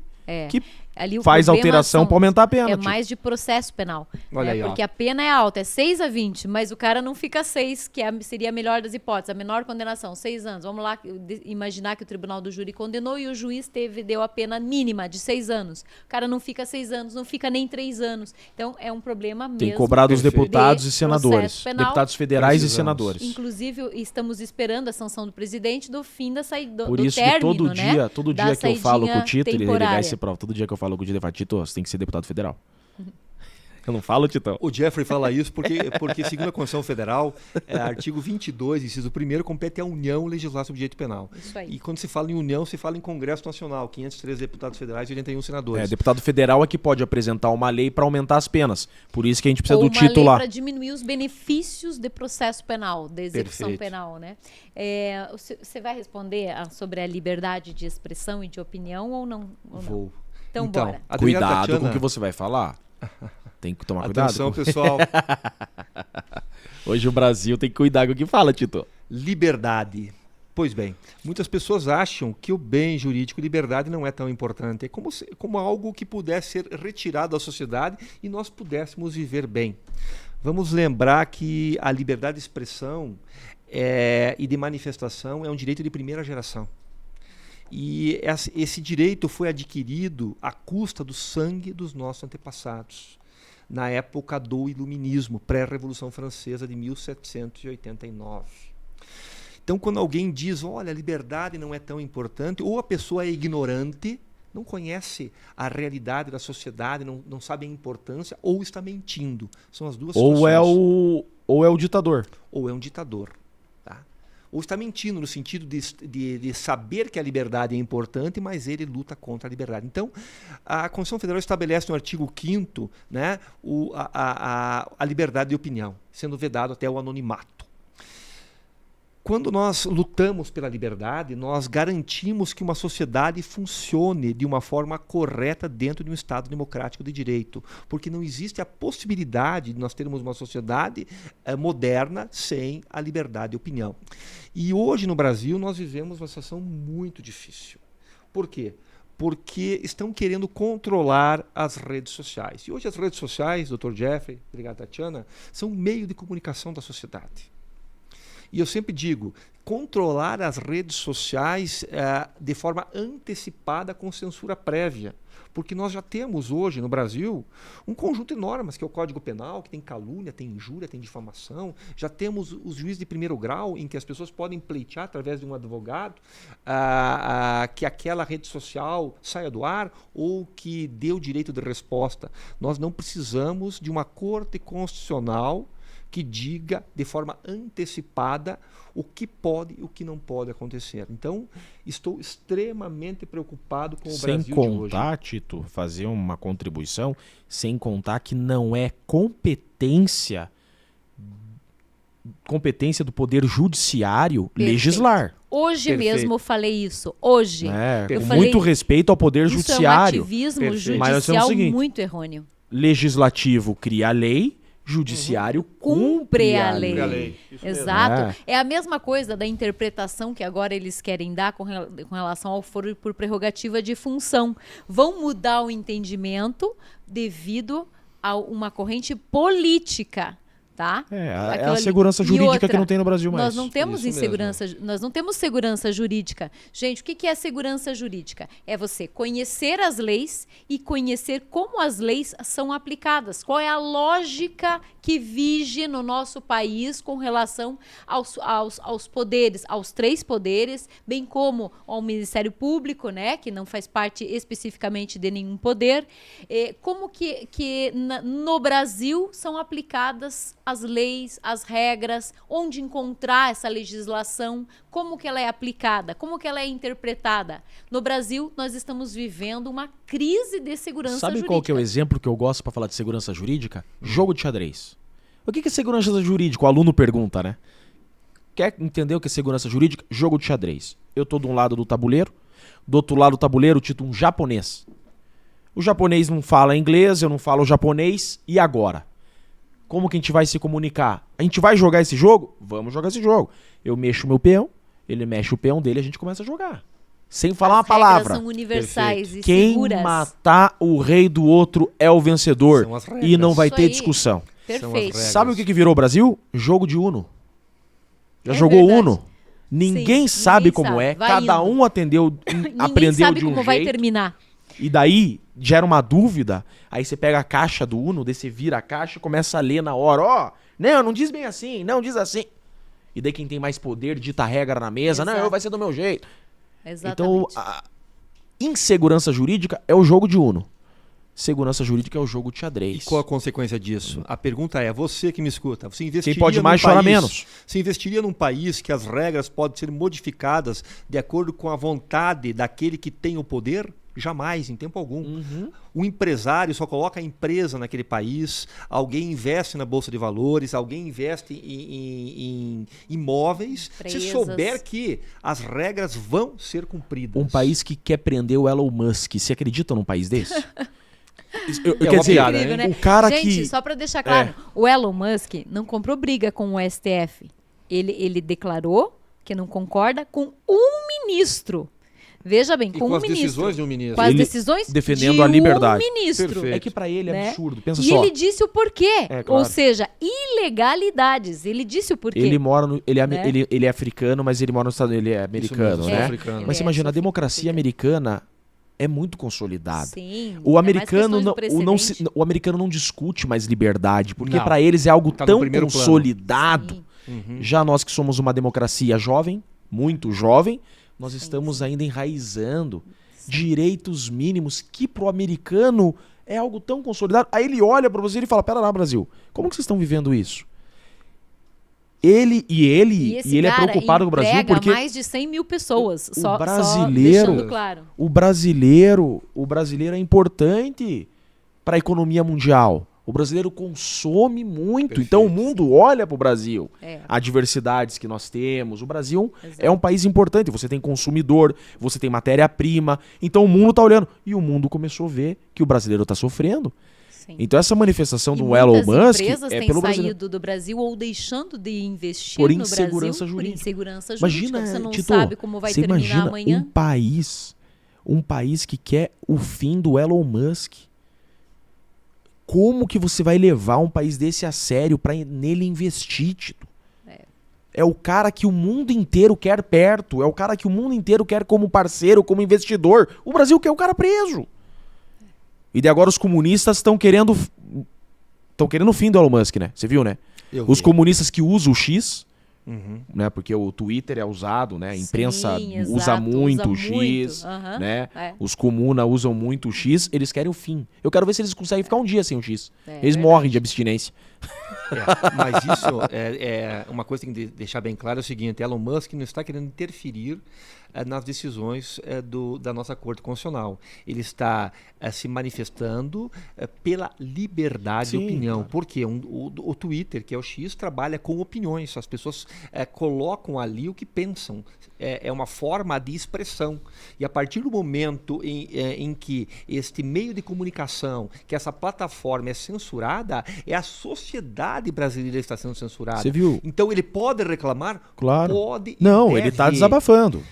[SPEAKER 1] Ali o
[SPEAKER 3] faz
[SPEAKER 1] problema
[SPEAKER 3] alteração para aumentar a pena.
[SPEAKER 1] É
[SPEAKER 3] Tito.
[SPEAKER 1] mais de processo penal.
[SPEAKER 2] Olha aí, ó.
[SPEAKER 1] Porque a pena é alta, é 6 a 20, mas o cara não fica 6, que seria a melhor das hipóteses, a menor condenação, 6 anos. Vamos lá imaginar que o tribunal do júri condenou e o juiz deu a pena mínima de 6 anos. O cara não fica 6 anos, não fica nem 3 anos. Então é um problema mesmo.
[SPEAKER 3] Tem que cobrar dos
[SPEAKER 2] Perfeito.
[SPEAKER 3] deputados
[SPEAKER 1] de
[SPEAKER 3] e senadores.
[SPEAKER 1] processo penal.
[SPEAKER 3] Deputados federais
[SPEAKER 2] Precisamos.
[SPEAKER 3] e senadores.
[SPEAKER 1] Inclusive, estamos esperando a sanção do presidente do fim da saída
[SPEAKER 3] Por
[SPEAKER 1] do
[SPEAKER 3] isso
[SPEAKER 1] término,
[SPEAKER 3] que todo
[SPEAKER 1] da
[SPEAKER 3] dia que eu falo com o
[SPEAKER 1] saidinha
[SPEAKER 3] Tito, ele ligar
[SPEAKER 1] temporária.
[SPEAKER 3] esse prova. Todo dia que eu falo com o Tito, ele fala, Tito, você tem que ser deputado federal. Eu não falo, Titão.
[SPEAKER 2] O Jeffrey fala isso porque segundo a Constituição Federal, artigo 22, inciso 1º, compete à União legislar sobre direito penal.
[SPEAKER 1] Isso aí.
[SPEAKER 2] E quando se fala em União, se fala em Congresso Nacional, 503 deputados federais e 81 senadores.
[SPEAKER 3] Deputado federal é que pode apresentar uma lei para aumentar as penas. Por isso que a gente precisa
[SPEAKER 1] Ou
[SPEAKER 3] do título lá.
[SPEAKER 1] para diminuir os benefícios de processo penal, de execução
[SPEAKER 2] Perfeito.
[SPEAKER 1] penal, né? Você vai responder sobre a liberdade de expressão e de opinião ou não?
[SPEAKER 2] Vou.
[SPEAKER 1] Então, bora.
[SPEAKER 2] a delegada
[SPEAKER 3] Cuidado
[SPEAKER 2] Tatiana,
[SPEAKER 3] com o que você vai falar. Tem que tomar cuidado.
[SPEAKER 2] atenção, pessoal.
[SPEAKER 3] Hoje o Brasil tem que cuidar com o que fala, Tito.
[SPEAKER 2] Liberdade. Pois bem, muitas pessoas acham que o bem jurídico, liberdade, não é tão importante. É como algo que pudesse ser retirado da sociedade e nós pudéssemos viver bem. Vamos lembrar que a liberdade de expressão e de manifestação é um direito de primeira geração. E esse direito foi adquirido à custa do sangue dos nossos antepassados, na época do Iluminismo, pré-Revolução Francesa de 1789. Então, quando alguém diz, olha, a liberdade não é tão importante, ou a pessoa é ignorante, não conhece a realidade da sociedade, não sabe a importância, ou está mentindo. São as duas situações.
[SPEAKER 3] Ou é o ditador.
[SPEAKER 2] Ou é um ditador. Tá? Ou está mentindo no sentido de saber que a liberdade é importante, mas ele luta contra a liberdade. Então, a Constituição Federal estabelece no artigo 5º, né, a liberdade de opinião, sendo vedado até o anonimato. Quando nós lutamos pela liberdade, nós garantimos que uma sociedade funcione de uma forma correta dentro de um Estado democrático de direito, porque não existe a possibilidade de nós termos uma sociedade moderna sem a liberdade de opinião. E hoje no Brasil nós vivemos uma situação muito difícil. Por quê? Porque estão querendo controlar as redes sociais. E hoje as redes sociais, Dr. Jeffrey, obrigado, Tatiana, são um meio de comunicação da sociedade. E eu sempre digo, controlar as redes sociais de forma antecipada com censura prévia. Porque nós já temos hoje no Brasil um conjunto de normas, que é o Código Penal, que tem calúnia, tem injúria, tem difamação. Já temos os juízes de primeiro grau, em que as pessoas podem pleitear através de um advogado que aquela rede social saia do ar ou que dê o direito de resposta. Nós não precisamos de uma corte constitucional que diga de forma antecipada o que pode e o que não pode acontecer. Então, estou extremamente preocupado com o Brasil de hoje.
[SPEAKER 3] Sem contar, Tito, fazer uma contribuição, sem contar que não é competência do Poder Judiciário legislar.
[SPEAKER 1] Hoje
[SPEAKER 2] Perfeito.
[SPEAKER 1] mesmo eu falei isso. Hoje.
[SPEAKER 3] Com
[SPEAKER 1] falei,
[SPEAKER 3] muito respeito ao Poder
[SPEAKER 1] isso
[SPEAKER 3] Judiciário.
[SPEAKER 1] É um ativismo
[SPEAKER 2] Perfeito.
[SPEAKER 3] Mas nós temos
[SPEAKER 1] judicial
[SPEAKER 3] o seguinte,
[SPEAKER 1] muito errôneo.
[SPEAKER 3] Legislativo cria a lei, Judiciário cumpre a lei.
[SPEAKER 1] Exato. É a mesma coisa da interpretação que agora eles querem dar com relação ao foro por prerrogativa de função. Vão mudar o entendimento devido a uma corrente política. Tá?
[SPEAKER 3] É a segurança jurídica que não tem no Brasil mais.
[SPEAKER 1] Nós não temos
[SPEAKER 2] Isso
[SPEAKER 1] insegurança, nós não temos segurança jurídica. Gente, o que é segurança jurídica? É você conhecer as leis e conhecer como as leis são aplicadas. Qual é a lógica que vige no nosso país com relação aos poderes, aos 3 poderes, bem como ao Ministério Público, né, que não faz parte especificamente de nenhum poder. Como que no Brasil são aplicadas as leis, as regras, onde encontrar essa legislação, como que ela é aplicada, como que ela é interpretada. No Brasil, nós estamos vivendo uma crise de segurança jurídica.
[SPEAKER 3] Sabe qual que é o exemplo que eu gosto para falar de segurança jurídica? Jogo de xadrez. O que é segurança jurídica? O aluno pergunta, né? Quer entender o que é segurança jurídica? Jogo de xadrez. Eu tô de um lado do tabuleiro, do outro lado do tabuleiro, um japonês. O japonês não fala inglês, eu não falo japonês, e agora? Como que a gente vai se comunicar? A gente vai jogar esse jogo? Vamos jogar esse jogo. Eu mexo o meu peão, ele mexe o peão dele, a gente começa a jogar. Sem falar uma palavra.
[SPEAKER 1] As regras são universais e
[SPEAKER 3] Quem
[SPEAKER 1] seguras.
[SPEAKER 3] matar o rei do outro é o vencedor.
[SPEAKER 2] São as regras.
[SPEAKER 3] E não vai
[SPEAKER 1] Isso
[SPEAKER 3] ter
[SPEAKER 1] aí.
[SPEAKER 3] discussão.
[SPEAKER 1] Perfeito.
[SPEAKER 2] regras.
[SPEAKER 3] Sabe o que virou o Brasil? Jogo de Uno. Já
[SPEAKER 1] É
[SPEAKER 3] jogou
[SPEAKER 1] verdade.
[SPEAKER 3] Uno? Ninguém sabe
[SPEAKER 1] ninguém
[SPEAKER 3] como
[SPEAKER 1] sabe.
[SPEAKER 3] é.
[SPEAKER 1] Vai
[SPEAKER 3] Cada
[SPEAKER 1] indo.
[SPEAKER 3] um aprendeu
[SPEAKER 1] Ninguém sabe
[SPEAKER 3] de um
[SPEAKER 1] como vai
[SPEAKER 3] jeito.
[SPEAKER 1] terminar.
[SPEAKER 3] E daí gera uma dúvida. Aí você pega a caixa do Uno, daí você vira a caixa e começa a ler na hora. Ó, não diz bem assim, não diz assim. E daí quem tem mais poder dita a regra na mesa.
[SPEAKER 1] Exato.
[SPEAKER 3] Não, vai ser do meu jeito.
[SPEAKER 1] Exatamente.
[SPEAKER 3] Então, a insegurança jurídica é o jogo de Uno. segurança jurídica é o jogo de
[SPEAKER 2] E
[SPEAKER 3] xadrez.
[SPEAKER 2] qual a consequência disso? A pergunta é, você que me escuta, você investiria
[SPEAKER 3] Quem pode mais
[SPEAKER 2] num
[SPEAKER 3] chora
[SPEAKER 2] país-
[SPEAKER 3] menos.
[SPEAKER 2] Você investiria num país que as regras podem ser modificadas de acordo com a vontade daquele que tem o poder? Jamais, em tempo algum. O empresário só coloca a empresa naquele país, alguém investe na Bolsa de Valores, alguém investe em imóveis, se
[SPEAKER 1] Empresas.
[SPEAKER 2] souber que as regras vão ser cumpridas.
[SPEAKER 3] Um país que quer prender o Elon Musk. Você acredita num país desse?
[SPEAKER 2] É uma piada,
[SPEAKER 1] Incrível,
[SPEAKER 2] né?
[SPEAKER 1] né?
[SPEAKER 3] O cara
[SPEAKER 1] Gente,
[SPEAKER 3] que...
[SPEAKER 1] só pra deixar claro, o Elon Musk não comprou briga com o STF. Ele declarou que não concorda com um ministro. Veja bem,
[SPEAKER 2] E
[SPEAKER 1] com
[SPEAKER 2] com
[SPEAKER 1] um
[SPEAKER 2] as
[SPEAKER 1] ministro.
[SPEAKER 2] decisões de um ministro.
[SPEAKER 1] Com as
[SPEAKER 3] Ele
[SPEAKER 1] decisões
[SPEAKER 3] defendendo
[SPEAKER 1] de
[SPEAKER 3] a liberdade.
[SPEAKER 1] um ministro.
[SPEAKER 2] Perfeito.
[SPEAKER 3] É que pra ele é
[SPEAKER 1] né?
[SPEAKER 3] absurdo. Pensa
[SPEAKER 1] E
[SPEAKER 3] só.
[SPEAKER 1] ele disse o porquê.
[SPEAKER 3] É, claro.
[SPEAKER 1] Ou seja, ilegalidades. Ele disse o porquê.
[SPEAKER 3] Ele mora no, ele, é,
[SPEAKER 1] Né?
[SPEAKER 3] ele é africano, mas ele mora nos Estados Unidos. Ele é americano,
[SPEAKER 2] mesmo,
[SPEAKER 3] né?
[SPEAKER 2] sul-africano.
[SPEAKER 1] Ele
[SPEAKER 3] Mas você
[SPEAKER 1] é
[SPEAKER 3] imagina, a
[SPEAKER 1] sul-africano.
[SPEAKER 3] democracia americana é muito consolidada.
[SPEAKER 1] Sim.
[SPEAKER 3] O
[SPEAKER 1] ainda mais
[SPEAKER 3] americano,
[SPEAKER 1] questões do precedente.
[SPEAKER 3] o americano não discute mais liberdade, porque
[SPEAKER 2] Não.
[SPEAKER 3] pra eles é algo
[SPEAKER 2] Tá no
[SPEAKER 3] tão
[SPEAKER 2] primeiro plano.
[SPEAKER 3] consolidado.
[SPEAKER 1] Sim.
[SPEAKER 2] Uhum.
[SPEAKER 3] Já nós que somos uma democracia jovem, muito jovem, nós
[SPEAKER 1] Sim,
[SPEAKER 3] estamos
[SPEAKER 1] sim.
[SPEAKER 3] ainda enraizando direitos mínimos que pro americano é algo tão consolidado. Aí ele olha para você e fala: "Pera lá, Brasil, como que vocês estão vivendo isso?"
[SPEAKER 1] E
[SPEAKER 3] ele é preocupado com o Brasil
[SPEAKER 1] emprega
[SPEAKER 3] porque
[SPEAKER 1] mais de 100 mil pessoas.
[SPEAKER 3] o
[SPEAKER 1] Só
[SPEAKER 3] brasileiro-
[SPEAKER 1] deixando claro.
[SPEAKER 3] o brasileiro é importante para a economia mundial. O brasileiro consome muito,
[SPEAKER 2] Perfeito.
[SPEAKER 3] então o mundo olha para o Brasil.
[SPEAKER 1] É.
[SPEAKER 3] Há diversidades que nós temos. O Brasil
[SPEAKER 1] Exato.
[SPEAKER 3] é um país importante. Você tem consumidor, você tem matéria-prima. Então o mundo está olhando. E o mundo começou a ver que o brasileiro está sofrendo.
[SPEAKER 1] Sim.
[SPEAKER 3] Então essa manifestação
[SPEAKER 1] E
[SPEAKER 3] do Elon
[SPEAKER 1] muitas
[SPEAKER 3] Musk
[SPEAKER 1] empresas
[SPEAKER 3] é
[SPEAKER 1] têm
[SPEAKER 3] pelo brasileiro.
[SPEAKER 1] saído do Brasil ou deixando de investir
[SPEAKER 3] Por
[SPEAKER 1] no
[SPEAKER 3] insegurança
[SPEAKER 1] Brasil
[SPEAKER 3] jurídica.
[SPEAKER 1] por insegurança jurídica.
[SPEAKER 3] Imagina,
[SPEAKER 1] Você não
[SPEAKER 3] Tito,
[SPEAKER 1] sabe como vai
[SPEAKER 3] você
[SPEAKER 1] terminar
[SPEAKER 3] imagina
[SPEAKER 1] amanhã.
[SPEAKER 3] um país que quer o fim do Elon Musk. Como que você vai levar um país desse a sério para nele investir, Tito? É o cara que o mundo inteiro quer perto, é o cara que o mundo inteiro quer como parceiro, como investidor. O Brasil quer o cara preso. E de agora os comunistas estão querendo o fim do Elon Musk, né? Você viu, né?
[SPEAKER 2] Eu
[SPEAKER 3] Os
[SPEAKER 2] vi.
[SPEAKER 3] comunistas que usam o X,
[SPEAKER 2] Uhum.
[SPEAKER 3] né? Porque o Twitter é usado, né? A imprensa
[SPEAKER 1] Sim,
[SPEAKER 3] usa
[SPEAKER 1] exato,
[SPEAKER 3] muito o
[SPEAKER 1] usa
[SPEAKER 3] X,
[SPEAKER 1] muito. Aham,
[SPEAKER 3] né?
[SPEAKER 1] é.
[SPEAKER 3] Os comuna usam muito o X, eles querem o fim. Eu quero ver se eles conseguem ficar um dia sem o X.
[SPEAKER 1] É,
[SPEAKER 3] Eles
[SPEAKER 1] verdade.
[SPEAKER 3] morrem de abstinência.
[SPEAKER 2] Mas isso é uma coisa que tem que deixar bem claro, é o seguinte: Elon Musk não está querendo interferir nas decisões da nossa Corte Constitucional. Ele está se manifestando pela liberdade de
[SPEAKER 3] Sim,
[SPEAKER 2] opinião.
[SPEAKER 3] claro.
[SPEAKER 2] Porque o Twitter, que é o X, trabalha com opiniões. As pessoas colocam ali o que pensam. É uma forma de expressão. E a partir do momento em que este meio de comunicação, que essa plataforma é censurada, é a sociedade brasileira que está sendo censurada.
[SPEAKER 3] Você viu?
[SPEAKER 2] Então ele pode reclamar?
[SPEAKER 3] Claro.
[SPEAKER 2] Pode. e
[SPEAKER 3] Não, ele
[SPEAKER 2] deve.
[SPEAKER 3] tá desabafando.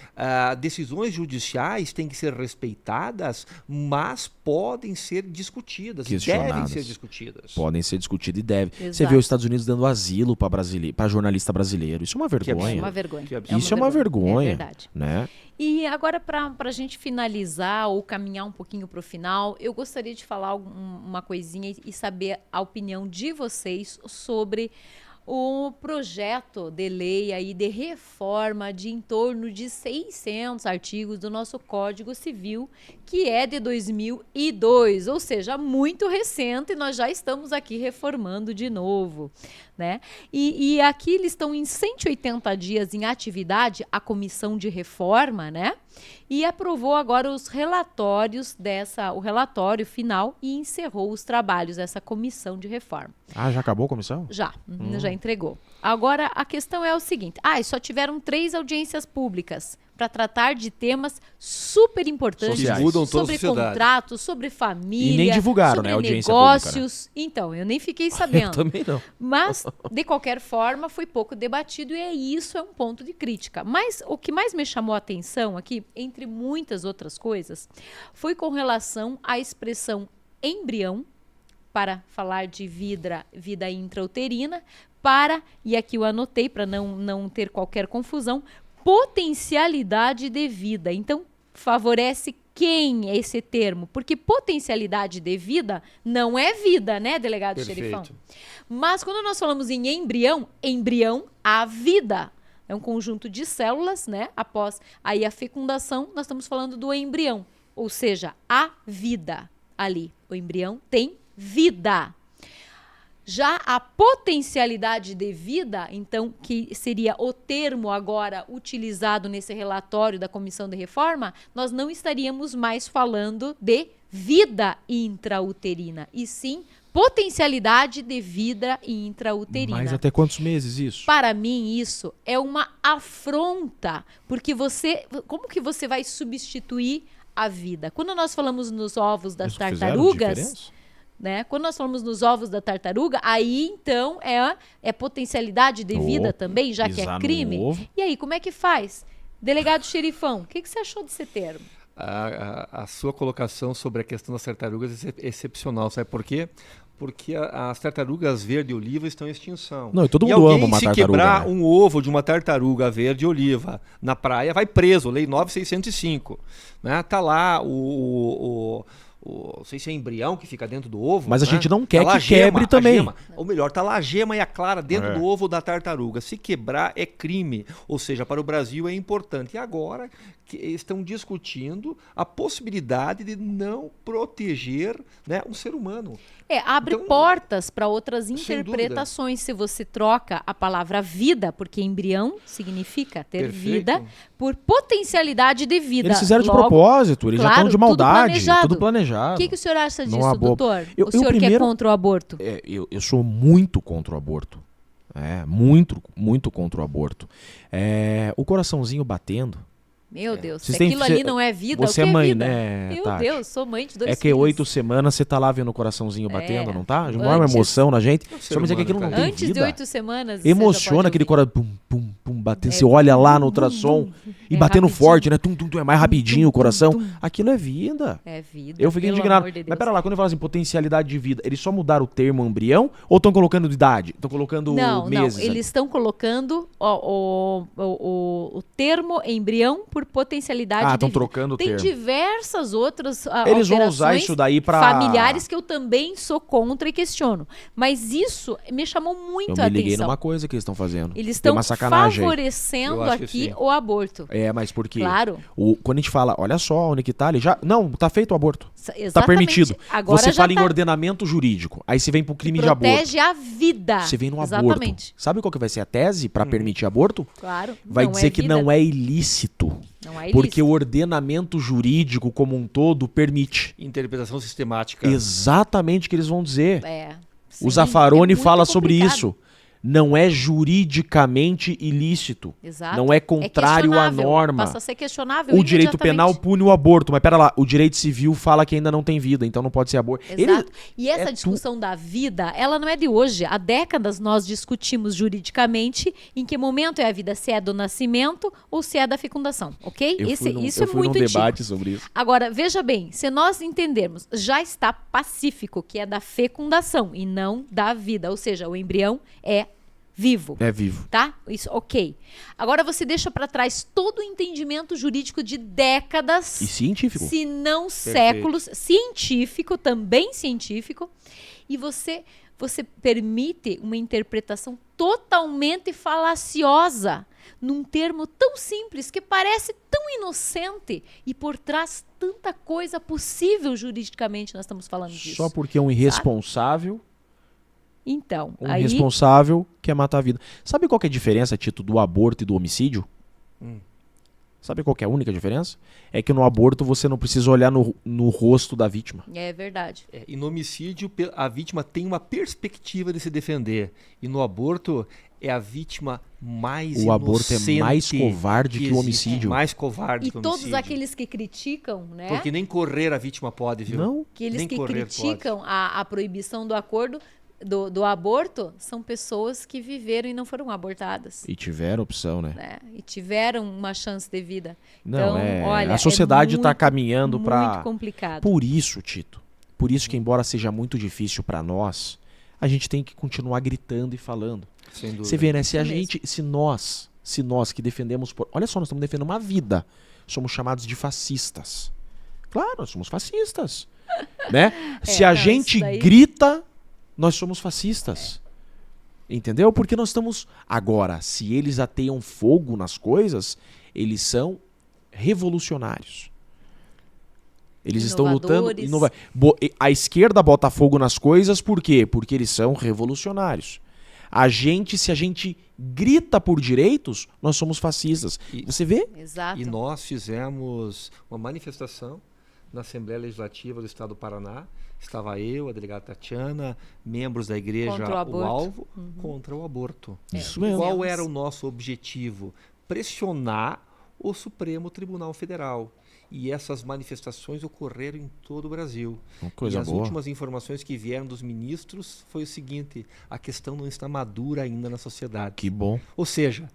[SPEAKER 2] Decisões judiciais têm que ser respeitadas, mas podem ser discutidas. E devem
[SPEAKER 3] Questionadas.
[SPEAKER 2] ser discutidas.
[SPEAKER 3] Podem ser discutidos e devem. Você
[SPEAKER 1] Exato.
[SPEAKER 3] vê os Estados Unidos dando asilo para jornalista brasileiro. Isso é uma
[SPEAKER 1] É
[SPEAKER 3] vergonha.
[SPEAKER 1] uma vergonha.
[SPEAKER 2] Que absurdo.
[SPEAKER 3] Isso é uma vergonha.
[SPEAKER 1] É verdade.
[SPEAKER 3] Né?
[SPEAKER 1] E agora, para a gente finalizar ou caminhar um pouquinho para o final, eu gostaria de falar uma coisinha e saber a opinião de vocês sobre o projeto de lei aí de reforma de em torno de 600 artigos do nosso Código Civil, que é de 2002, ou seja, muito recente, e nós já estamos aqui reformando de novo, né? E aqui eles estão em 180 dias em atividade, a comissão de reforma, né? E aprovou agora os relatórios o relatório final e encerrou os trabalhos dessa comissão de reforma.
[SPEAKER 3] Ah, já acabou a comissão?
[SPEAKER 1] Já entregou. Agora, a questão é o seguinte. Só tiveram 3 audiências públicas para tratar de temas super importantes.
[SPEAKER 3] Sociais.
[SPEAKER 2] Mudam toda a
[SPEAKER 1] sobre
[SPEAKER 2] sociedade.
[SPEAKER 1] contratos, sobre família,
[SPEAKER 3] E nem divulgaram,
[SPEAKER 1] sobre
[SPEAKER 3] né, a audiência
[SPEAKER 1] negócios. Então, eu nem fiquei
[SPEAKER 3] Eu
[SPEAKER 1] sabendo.
[SPEAKER 3] também não.
[SPEAKER 1] Mas, de qualquer forma, foi pouco debatido e isso é um ponto de crítica. Mas o que mais me chamou a atenção aqui, entre muitas outras coisas, foi com relação à expressão embrião, para falar de vida intrauterina, e aqui eu anotei para não ter qualquer confusão, potencialidade de vida. Então, favorece quem é esse termo? Porque potencialidade de vida não é vida, né, delegado Xerifão? Mas quando nós falamos em embrião, há vida. É um conjunto de células, né? Após aí a fecundação, nós estamos falando do embrião. Ou seja, há vida ali. o embrião tem vida. Já a potencialidade de vida, então, que seria o termo agora utilizado nesse relatório da Comissão de Reforma, nós não estaríamos mais falando de vida intrauterina, e sim potencialidade de vida intrauterina.
[SPEAKER 3] Mas até quantos meses isso?
[SPEAKER 1] Para mim, isso é uma afronta, porque como que você vai substituir a vida? Quando nós falamos nos ovos das
[SPEAKER 3] Isso fizeram
[SPEAKER 1] tartarugas,
[SPEAKER 3] diferença?
[SPEAKER 1] né? Quando nós falamos nos ovos da tartaruga, aí então é potencialidade de vida também, já que é
[SPEAKER 3] pisar no
[SPEAKER 1] crime.
[SPEAKER 3] ovo.
[SPEAKER 1] E aí, como é que faz? Delegado Xerifão, o que você achou desse termo?
[SPEAKER 2] A sua colocação sobre a questão das tartarugas é excepcional, sabe por quê? Porque as tartarugas verde e oliva estão em extinção.
[SPEAKER 3] Não, e todo mundo
[SPEAKER 2] alguém,
[SPEAKER 3] ama uma
[SPEAKER 2] se
[SPEAKER 3] tartaruga,
[SPEAKER 2] quebrar
[SPEAKER 3] né?
[SPEAKER 2] um ovo de uma tartaruga verde e oliva na praia, vai preso, lei 9.605. Né? Tá lá não sei se é embrião que fica dentro do ovo.
[SPEAKER 3] Mas a
[SPEAKER 2] né?
[SPEAKER 3] gente não quer
[SPEAKER 2] Tá lá
[SPEAKER 3] que quebre também.
[SPEAKER 2] Ou melhor, tá lá a gema e a clara dentro
[SPEAKER 3] É.
[SPEAKER 2] do ovo da tartaruga. Se quebrar é crime. Ou seja, para o Brasil é importante. E agora que estão discutindo a possibilidade de não proteger, né, um ser humano.
[SPEAKER 1] Abre
[SPEAKER 2] Então,
[SPEAKER 1] portas para outras
[SPEAKER 2] sem
[SPEAKER 1] interpretações se você troca a palavra vida, porque embrião significa ter
[SPEAKER 2] Perfeito.
[SPEAKER 1] vida, por potencialidade de vida.
[SPEAKER 3] Eles fizeram de
[SPEAKER 1] Logo,
[SPEAKER 3] propósito, eles já
[SPEAKER 1] claro,
[SPEAKER 3] estão de
[SPEAKER 1] tudo
[SPEAKER 3] maldade,
[SPEAKER 1] planejado.
[SPEAKER 3] tudo planejado.
[SPEAKER 1] O que o senhor acha
[SPEAKER 3] Não
[SPEAKER 1] disso,
[SPEAKER 3] há bobo.
[SPEAKER 1] doutor?
[SPEAKER 3] Eu
[SPEAKER 1] O senhor que é
[SPEAKER 3] primeiro-
[SPEAKER 1] contra o aborto?
[SPEAKER 3] Eu sou muito contra o aborto. Muito, muito contra o aborto. O coraçãozinho batendo.
[SPEAKER 1] Meu Deus,
[SPEAKER 3] Vocês
[SPEAKER 1] se
[SPEAKER 3] têm-
[SPEAKER 1] aquilo ali não é vida,
[SPEAKER 3] Você
[SPEAKER 1] o que
[SPEAKER 3] é mãe,
[SPEAKER 1] vida?
[SPEAKER 3] né,
[SPEAKER 1] Meu
[SPEAKER 3] Tati?
[SPEAKER 1] Deus, sou mãe de dois
[SPEAKER 3] É que
[SPEAKER 1] filhos.
[SPEAKER 3] 8 semanas você tá lá vendo o coraçãozinho batendo, não tá? Não é uma
[SPEAKER 1] antes-
[SPEAKER 3] emoção na gente.
[SPEAKER 2] ser
[SPEAKER 3] Só me dizer que
[SPEAKER 2] humano,
[SPEAKER 3] aquilo não
[SPEAKER 2] cara.
[SPEAKER 3] tem
[SPEAKER 1] Antes
[SPEAKER 3] vida.
[SPEAKER 1] de 8 semanas. você já
[SPEAKER 3] Emociona
[SPEAKER 1] pode
[SPEAKER 3] aquele
[SPEAKER 1] ouvir.
[SPEAKER 3] coração pum, pum, pum, batendo.
[SPEAKER 1] É,
[SPEAKER 3] Você olha lá
[SPEAKER 1] bum,
[SPEAKER 3] no
[SPEAKER 1] bum,
[SPEAKER 3] ultrassom
[SPEAKER 1] bum.
[SPEAKER 3] e
[SPEAKER 1] É
[SPEAKER 3] batendo
[SPEAKER 1] rapidinho.
[SPEAKER 3] forte, né? Tum, tum, tum, é mais rapidinho o coração.
[SPEAKER 1] tum.
[SPEAKER 3] Aquilo é vida.
[SPEAKER 1] É vida.
[SPEAKER 3] Eu fiquei
[SPEAKER 1] pelo
[SPEAKER 3] indignado.
[SPEAKER 1] amor de
[SPEAKER 3] Mas
[SPEAKER 1] Deus.
[SPEAKER 3] pera lá, quando eu falo assim, potencialidade de vida, eles só mudaram o termo embrião ou estão colocando de idade? Estão colocando
[SPEAKER 1] Não,
[SPEAKER 3] meses? ali?
[SPEAKER 1] eles estão colocando o termo embrião por potencialidade de
[SPEAKER 3] estão
[SPEAKER 1] vida.
[SPEAKER 3] trocando o
[SPEAKER 1] Tem
[SPEAKER 3] termo.
[SPEAKER 1] diversas outras
[SPEAKER 3] Eles vão usar
[SPEAKER 1] alterações
[SPEAKER 3] isso daí pra...
[SPEAKER 1] familiares que eu também sou contra e questiono. Mas isso me chamou muito
[SPEAKER 3] Eu
[SPEAKER 1] a
[SPEAKER 3] me liguei
[SPEAKER 1] atenção.
[SPEAKER 3] numa coisa que eles estão fazendo.
[SPEAKER 1] Eles
[SPEAKER 3] Tem
[SPEAKER 1] estão
[SPEAKER 3] uma sacanagem aí.
[SPEAKER 1] favorecendo
[SPEAKER 2] Eu acho que
[SPEAKER 1] aqui
[SPEAKER 2] sim.
[SPEAKER 1] o aborto.
[SPEAKER 3] Mas por quê?
[SPEAKER 1] Claro.
[SPEAKER 3] Quando a gente fala, olha só, onde que tá ali, já... Não, tá feito o aborto.
[SPEAKER 1] Exatamente.
[SPEAKER 3] Tá permitido.
[SPEAKER 1] Agora
[SPEAKER 3] Você
[SPEAKER 1] já
[SPEAKER 3] fala em
[SPEAKER 1] tá.
[SPEAKER 3] ordenamento jurídico. Aí você vem pro crime de aborto.
[SPEAKER 1] Protege a vida.
[SPEAKER 3] Você vem no
[SPEAKER 1] Exatamente.
[SPEAKER 3] aborto. Sabe qual que vai ser a tese para permitir aborto?
[SPEAKER 1] Claro.
[SPEAKER 3] Vai
[SPEAKER 1] não
[SPEAKER 3] dizer
[SPEAKER 1] é
[SPEAKER 3] que
[SPEAKER 1] vida.
[SPEAKER 3] não é ilícito.
[SPEAKER 1] Não é
[SPEAKER 3] Porque
[SPEAKER 1] ilícito.
[SPEAKER 3] o ordenamento jurídico como um todo permite.
[SPEAKER 2] Interpretação sistemática.
[SPEAKER 3] Exatamente o que eles vão dizer.
[SPEAKER 1] Sim,
[SPEAKER 3] O Zaffaroni
[SPEAKER 1] é muito
[SPEAKER 3] fala sobre
[SPEAKER 1] complicado.
[SPEAKER 3] isso. Não é juridicamente ilícito.
[SPEAKER 1] Exato.
[SPEAKER 3] Não é contrário à
[SPEAKER 1] questionável,
[SPEAKER 3] norma.
[SPEAKER 1] Passa a ser questionável
[SPEAKER 3] O direito penal
[SPEAKER 1] imediatamente.
[SPEAKER 3] pune o aborto, mas pera lá, o direito civil fala que ainda não tem vida, então não pode ser aborto.
[SPEAKER 1] Exato. E essa
[SPEAKER 3] é
[SPEAKER 1] discussão da vida, ela não é de hoje. Há décadas nós discutimos juridicamente em que momento é a vida, se é do nascimento ou se é da fecundação, ok? Isso é muito antigo.
[SPEAKER 3] debate sobre isso.
[SPEAKER 1] Agora, veja bem, se nós entendermos, já está pacífico, que é da fecundação e não da vida, ou seja, o embrião é vivo.
[SPEAKER 3] É vivo.
[SPEAKER 1] Tá? Isso, ok. Agora você deixa para trás todo o entendimento jurídico de décadas,
[SPEAKER 3] E científico.
[SPEAKER 1] se não séculos, científico, também científico, e você permite uma interpretação totalmente falaciosa num termo tão simples que parece tão inocente e por trás tanta coisa possível juridicamente nós estamos falando disso.
[SPEAKER 3] Só porque um irresponsável,
[SPEAKER 1] Então,
[SPEAKER 3] um
[SPEAKER 1] aí
[SPEAKER 3] irresponsável quer matar a vida. Sabe qual que é a diferença, Tito, do aborto e do homicídio? Sabe qual que é a única diferença? É que no aborto você não precisa olhar no rosto da vítima.
[SPEAKER 1] é verdade.
[SPEAKER 2] E no homicídio, a vítima tem uma perspectiva de se defender. E no aborto, é a vítima mais
[SPEAKER 3] O aborto é
[SPEAKER 2] inocente
[SPEAKER 3] mais covarde que o
[SPEAKER 2] existe.
[SPEAKER 3] homicídio.
[SPEAKER 2] Mais covarde
[SPEAKER 1] E
[SPEAKER 2] que o
[SPEAKER 1] todos
[SPEAKER 2] homicídio.
[SPEAKER 1] aqueles que criticam, né?
[SPEAKER 2] Porque nem correr a vítima pode, viu?
[SPEAKER 3] Não.
[SPEAKER 1] Aqueles
[SPEAKER 2] nem
[SPEAKER 1] que
[SPEAKER 2] correr
[SPEAKER 1] criticam a proibição do acordo do aborto são pessoas que viveram e não foram abortadas.
[SPEAKER 3] E tiveram opção, né?
[SPEAKER 1] Né? E tiveram uma chance de vida.
[SPEAKER 3] Não,
[SPEAKER 1] Então, olha,
[SPEAKER 3] a sociedade
[SPEAKER 1] é
[SPEAKER 3] está
[SPEAKER 1] muito,
[SPEAKER 3] caminhando para...
[SPEAKER 1] muito complicado.
[SPEAKER 3] Por isso, Tito, por isso que embora seja muito difícil para nós, a gente tem que continuar gritando e falando.
[SPEAKER 2] Sem dúvida.
[SPEAKER 3] Você vê, né? Se a
[SPEAKER 1] Isso mesmo.
[SPEAKER 3] gente, se nós que defendemos, olha só, nós estamos defendendo uma vida, somos chamados de fascistas. Claro, nós somos fascistas, né? Se a
[SPEAKER 1] não,
[SPEAKER 3] gente
[SPEAKER 1] isso daí-
[SPEAKER 3] grita, nós somos fascistas. Entendeu? Porque nós estamos agora, se eles ateiam fogo nas coisas, eles são revolucionários. Eles estão lutando.
[SPEAKER 1] Inovadores.
[SPEAKER 3] A esquerda bota fogo nas coisas, por quê? Porque eles são revolucionários. Se a gente grita por direitos, nós somos fascistas. Você vê?
[SPEAKER 1] Exato.
[SPEAKER 2] E nós fizemos uma manifestação na Assembleia Legislativa do Estado do Paraná. Estava eu, a delegada Tatiana, membros da igreja
[SPEAKER 1] Contra o aborto.
[SPEAKER 2] O Alvo, contra o aborto.
[SPEAKER 3] Isso mesmo.
[SPEAKER 2] Qual era o nosso objetivo? Pressionar o Supremo Tribunal Federal. E essas manifestações ocorreram em todo o Brasil.
[SPEAKER 3] Uma coisa
[SPEAKER 2] e as
[SPEAKER 3] boa.
[SPEAKER 2] últimas informações que vieram dos ministros foi o seguinte: a questão não está madura ainda na sociedade.
[SPEAKER 3] Que bom.
[SPEAKER 2] Ou seja,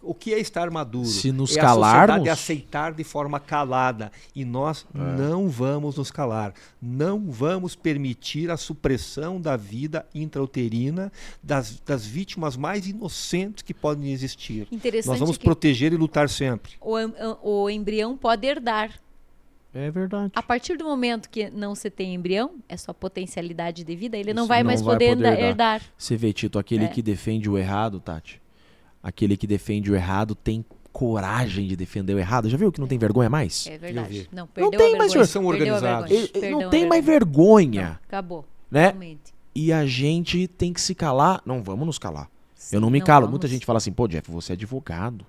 [SPEAKER 2] o que é estar maduro?
[SPEAKER 3] Se nos
[SPEAKER 2] é
[SPEAKER 3] calarmos-
[SPEAKER 2] a sociedade aceitar de forma calada. E nós não vamos nos calar. Não vamos permitir a supressão da vida intrauterina das vítimas mais inocentes que podem existir.
[SPEAKER 1] Interessante
[SPEAKER 2] Nós vamos
[SPEAKER 1] que
[SPEAKER 2] proteger e lutar sempre.
[SPEAKER 1] o embrião pode herdar.
[SPEAKER 3] É verdade.
[SPEAKER 1] A partir do momento que não se tem embrião, é só potencialidade de vida, ele não
[SPEAKER 3] Isso
[SPEAKER 1] vai
[SPEAKER 3] não
[SPEAKER 1] mais
[SPEAKER 3] vai
[SPEAKER 1] poder
[SPEAKER 3] poder
[SPEAKER 1] herdar.
[SPEAKER 3] Você vê, Tito, aquele que defende o errado, Tati, aquele que defende o errado tem coragem de defender o errado. Já viu que não tem vergonha mais?
[SPEAKER 1] É
[SPEAKER 2] Eu
[SPEAKER 1] verdade.
[SPEAKER 2] vi.
[SPEAKER 1] Não, perdeu
[SPEAKER 3] tem
[SPEAKER 1] a
[SPEAKER 3] mais,
[SPEAKER 1] vergonha.
[SPEAKER 2] são
[SPEAKER 1] Perdeu a
[SPEAKER 2] organizados.
[SPEAKER 1] vergonha.
[SPEAKER 3] Ele
[SPEAKER 1] Perdeu
[SPEAKER 3] não
[SPEAKER 1] a
[SPEAKER 3] tem mais
[SPEAKER 1] vergonha.
[SPEAKER 3] vergonha.
[SPEAKER 1] Não, acabou.
[SPEAKER 3] Né?
[SPEAKER 1] Realmente.
[SPEAKER 3] E a gente tem que se calar. Não vamos nos calar.
[SPEAKER 1] Sim,
[SPEAKER 3] Eu não me calo.
[SPEAKER 1] vamos.
[SPEAKER 3] Muita gente fala assim, pô, Jeff, você é advogado.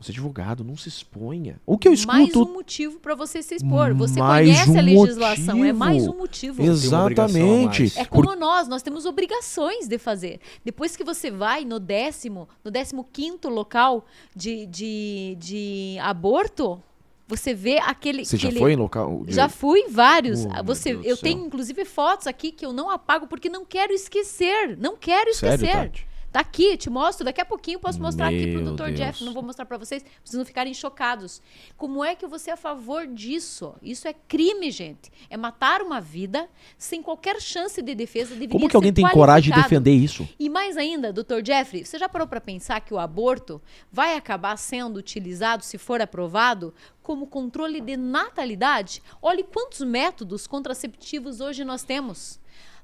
[SPEAKER 3] Você é advogado, não se exponha. O que eu
[SPEAKER 1] Mais
[SPEAKER 3] escuto...
[SPEAKER 1] um motivo para você se expor. Você
[SPEAKER 3] Mais
[SPEAKER 1] conhece
[SPEAKER 3] um
[SPEAKER 1] a legislação, é
[SPEAKER 3] motivo.
[SPEAKER 1] mais um motivo.
[SPEAKER 3] Exatamente.
[SPEAKER 2] mais.
[SPEAKER 1] É como nós temos obrigações de fazer. Depois que você vai no 15º local de aborto, você vê aquele...
[SPEAKER 3] Você já
[SPEAKER 1] aquele-
[SPEAKER 3] foi em local... de-
[SPEAKER 1] Já fui em vários.
[SPEAKER 3] Oh, meu
[SPEAKER 1] Você,
[SPEAKER 3] Deus do
[SPEAKER 1] eu
[SPEAKER 3] céu.
[SPEAKER 1] tenho inclusive fotos aqui que eu não apago porque não quero esquecer. Não quero esquecer.
[SPEAKER 3] Sério, Tati?
[SPEAKER 1] Tá aqui, te mostro. Daqui a pouquinho posso mostrar aqui pro
[SPEAKER 3] Meu
[SPEAKER 1] Dr.
[SPEAKER 3] Deus.
[SPEAKER 1] Jeff. Não vou mostrar pra vocês, pra vocês não ficarem chocados. Como é que você é a favor disso? Isso é crime, gente. É matar uma vida sem qualquer chance de defesa. Deveria
[SPEAKER 3] Como que alguém
[SPEAKER 1] ser
[SPEAKER 3] tem coragem de
[SPEAKER 1] qualificado.
[SPEAKER 3] defender isso?
[SPEAKER 1] E mais ainda, Dr. Jeffrey, você já parou para pensar que o aborto vai acabar sendo utilizado, se for aprovado, como controle de natalidade? Olhe quantos métodos contraceptivos hoje nós temos.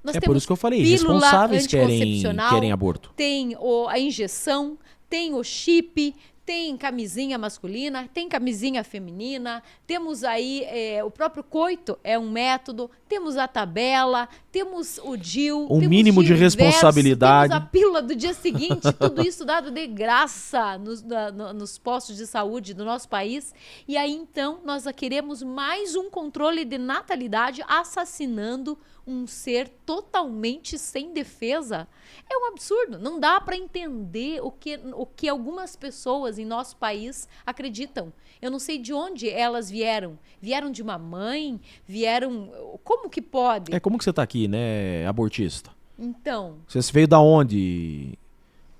[SPEAKER 1] Nós
[SPEAKER 3] É por
[SPEAKER 1] temos
[SPEAKER 3] isso que eu falei,
[SPEAKER 1] pílula
[SPEAKER 3] responsáveis
[SPEAKER 1] anticoncepcional,
[SPEAKER 3] querem aborto.
[SPEAKER 1] tem a injeção, tem o chip, tem camisinha masculina, tem camisinha feminina, temos aí o próprio coito é um método, temos a tabela, temos o DIU,
[SPEAKER 3] Um
[SPEAKER 1] temos
[SPEAKER 3] mínimo de
[SPEAKER 1] diversos,
[SPEAKER 3] responsabilidade.
[SPEAKER 1] temos a pílula do dia seguinte, tudo isso dado de graça nos postos de saúde do nosso país. E aí então nós queremos mais um controle de natalidade assassinando um ser totalmente sem defesa. É um absurdo. Não dá para entender o que algumas pessoas em nosso país acreditam. Eu não sei de onde elas vieram. Vieram de uma mãe? Vieram... Como que pode?
[SPEAKER 3] É, como que você tá aqui, né, abortista?
[SPEAKER 1] Então,
[SPEAKER 3] Você veio da onde,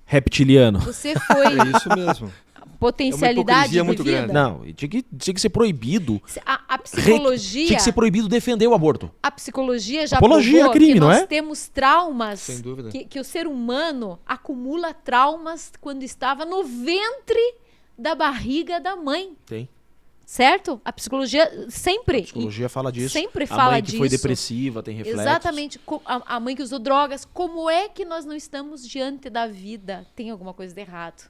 [SPEAKER 3] reptiliano?
[SPEAKER 1] você foi
[SPEAKER 2] É isso mesmo.
[SPEAKER 1] potencialidade
[SPEAKER 2] hipocrisia
[SPEAKER 1] de
[SPEAKER 2] muito
[SPEAKER 1] vida?
[SPEAKER 2] grande.
[SPEAKER 3] Não, tinha que ser proibido.
[SPEAKER 1] A psicologia...
[SPEAKER 3] Tinha que ser proibido defender o aborto.
[SPEAKER 1] A psicologia já
[SPEAKER 3] Apologia
[SPEAKER 1] provou
[SPEAKER 3] a crime,
[SPEAKER 1] que
[SPEAKER 3] não
[SPEAKER 1] nós
[SPEAKER 3] é?
[SPEAKER 1] temos traumas,
[SPEAKER 2] Sem dúvida.
[SPEAKER 1] que o ser humano acumula traumas quando estava no ventre da barriga da mãe,
[SPEAKER 3] Tem.
[SPEAKER 1] certo? A psicologia sempre...
[SPEAKER 3] A psicologia fala disso.
[SPEAKER 1] Sempre
[SPEAKER 3] A
[SPEAKER 1] fala
[SPEAKER 3] mãe que foi
[SPEAKER 1] disso.
[SPEAKER 3] depressiva tem reflexos.
[SPEAKER 1] Exatamente. A mãe que usou drogas. Como é que nós não estamos diante da vida? Tem alguma coisa de errado.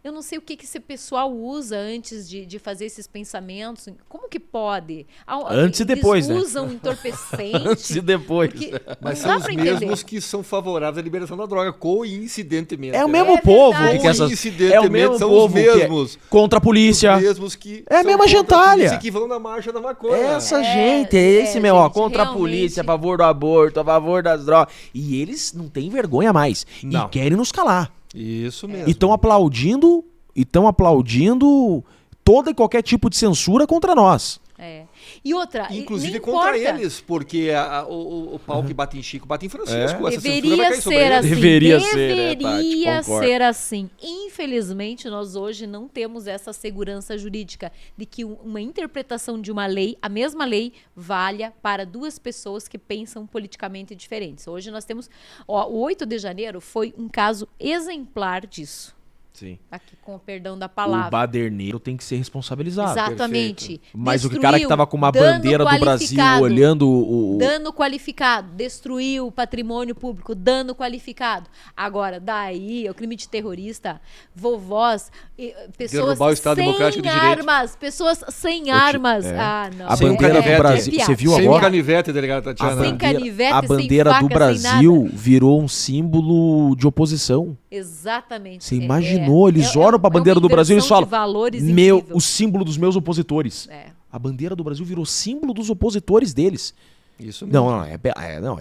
[SPEAKER 1] Eu não sei o que esse pessoal usa antes de fazer esses pensamentos. Como que pode?
[SPEAKER 3] Antes e depois, né?
[SPEAKER 1] Eles usam entorpecente.
[SPEAKER 3] Antes e depois.
[SPEAKER 1] Porque
[SPEAKER 2] Mas
[SPEAKER 1] não
[SPEAKER 2] são
[SPEAKER 1] dá
[SPEAKER 2] os
[SPEAKER 1] pra entender.
[SPEAKER 2] mesmos que são favoráveis à liberação da droga, coincidentemente.
[SPEAKER 3] É o
[SPEAKER 2] né?
[SPEAKER 3] mesmo
[SPEAKER 1] É
[SPEAKER 3] povo
[SPEAKER 1] verdade.
[SPEAKER 3] que essas...
[SPEAKER 2] Coincidentemente,
[SPEAKER 3] É o mesmo
[SPEAKER 2] são
[SPEAKER 3] povo
[SPEAKER 2] os mesmos.
[SPEAKER 3] que é contra a polícia.
[SPEAKER 2] Os mesmos que
[SPEAKER 3] É a
[SPEAKER 2] são
[SPEAKER 3] mesma
[SPEAKER 2] contra
[SPEAKER 3] gentalha.
[SPEAKER 2] polícia, que vão na marcha da maconha.
[SPEAKER 3] Essa
[SPEAKER 1] É,
[SPEAKER 3] gente, é esse mesmo, ó,
[SPEAKER 1] gente,
[SPEAKER 3] contra a
[SPEAKER 1] realmente.
[SPEAKER 3] polícia, a favor do aborto, a favor das drogas. E eles não têm vergonha mais.
[SPEAKER 2] Não.
[SPEAKER 3] E querem nos calar.
[SPEAKER 2] Isso mesmo.
[SPEAKER 3] E estão aplaudindo toda e qualquer tipo de censura contra nós.
[SPEAKER 1] É. E outra,
[SPEAKER 2] Inclusive
[SPEAKER 1] nem
[SPEAKER 2] contra
[SPEAKER 1] importa.
[SPEAKER 2] eles, porque o pau que bate em Chico bate em Francisco.
[SPEAKER 3] É.
[SPEAKER 2] Essa censura vai
[SPEAKER 1] Deveria
[SPEAKER 2] cair sobre
[SPEAKER 1] ser
[SPEAKER 2] eles.
[SPEAKER 1] assim.
[SPEAKER 3] Deveria ser, né,
[SPEAKER 1] Deveria
[SPEAKER 3] Tati? Concordo.
[SPEAKER 1] ser assim. Infelizmente, nós hoje não temos essa segurança jurídica de que uma interpretação de uma lei, a mesma lei, valha para duas pessoas que pensam politicamente diferentes. Hoje nós temos... Ó, o 8 de janeiro foi um caso exemplar disso.
[SPEAKER 3] Sim.
[SPEAKER 1] Aqui, com o perdão da
[SPEAKER 3] O
[SPEAKER 1] palavra.
[SPEAKER 3] baderneiro tem que ser responsabilizado.
[SPEAKER 1] Exatamente.
[SPEAKER 3] Mas o cara que tava com uma
[SPEAKER 1] Destruiu,
[SPEAKER 3] bandeira do
[SPEAKER 1] dano
[SPEAKER 3] Brasil
[SPEAKER 1] qualificado.
[SPEAKER 3] olhando o...
[SPEAKER 1] Dano qualificado, destruiu o patrimônio público, dano qualificado. Agora, daí, é o crime de terrorista, vovós, pessoas
[SPEAKER 2] Derrubar o Estado
[SPEAKER 1] sem
[SPEAKER 2] Democrático de Direito.
[SPEAKER 1] armas, pessoas sem armas. Ah, não.
[SPEAKER 3] A
[SPEAKER 2] Sem
[SPEAKER 3] bandeira do
[SPEAKER 2] canivete.
[SPEAKER 3] Brasil... Você viu
[SPEAKER 2] Sem
[SPEAKER 3] agora?
[SPEAKER 2] canivete, delegado Tatiana.
[SPEAKER 1] Sem canivete,
[SPEAKER 3] a
[SPEAKER 1] sem
[SPEAKER 3] bandeira
[SPEAKER 1] faca,
[SPEAKER 3] do
[SPEAKER 1] sem
[SPEAKER 3] Brasil
[SPEAKER 1] nada.
[SPEAKER 3] virou um símbolo de oposição.
[SPEAKER 1] Exatamente.
[SPEAKER 3] Você imaginou? Eles olham pra bandeira do Brasil e eles
[SPEAKER 1] inversão
[SPEAKER 3] falam:
[SPEAKER 1] de valores
[SPEAKER 3] meu,
[SPEAKER 1] incrível.
[SPEAKER 3] o símbolo dos meus opositores.
[SPEAKER 1] É.
[SPEAKER 3] A bandeira do Brasil virou símbolo dos opositores deles.
[SPEAKER 2] Isso mesmo.
[SPEAKER 3] Não,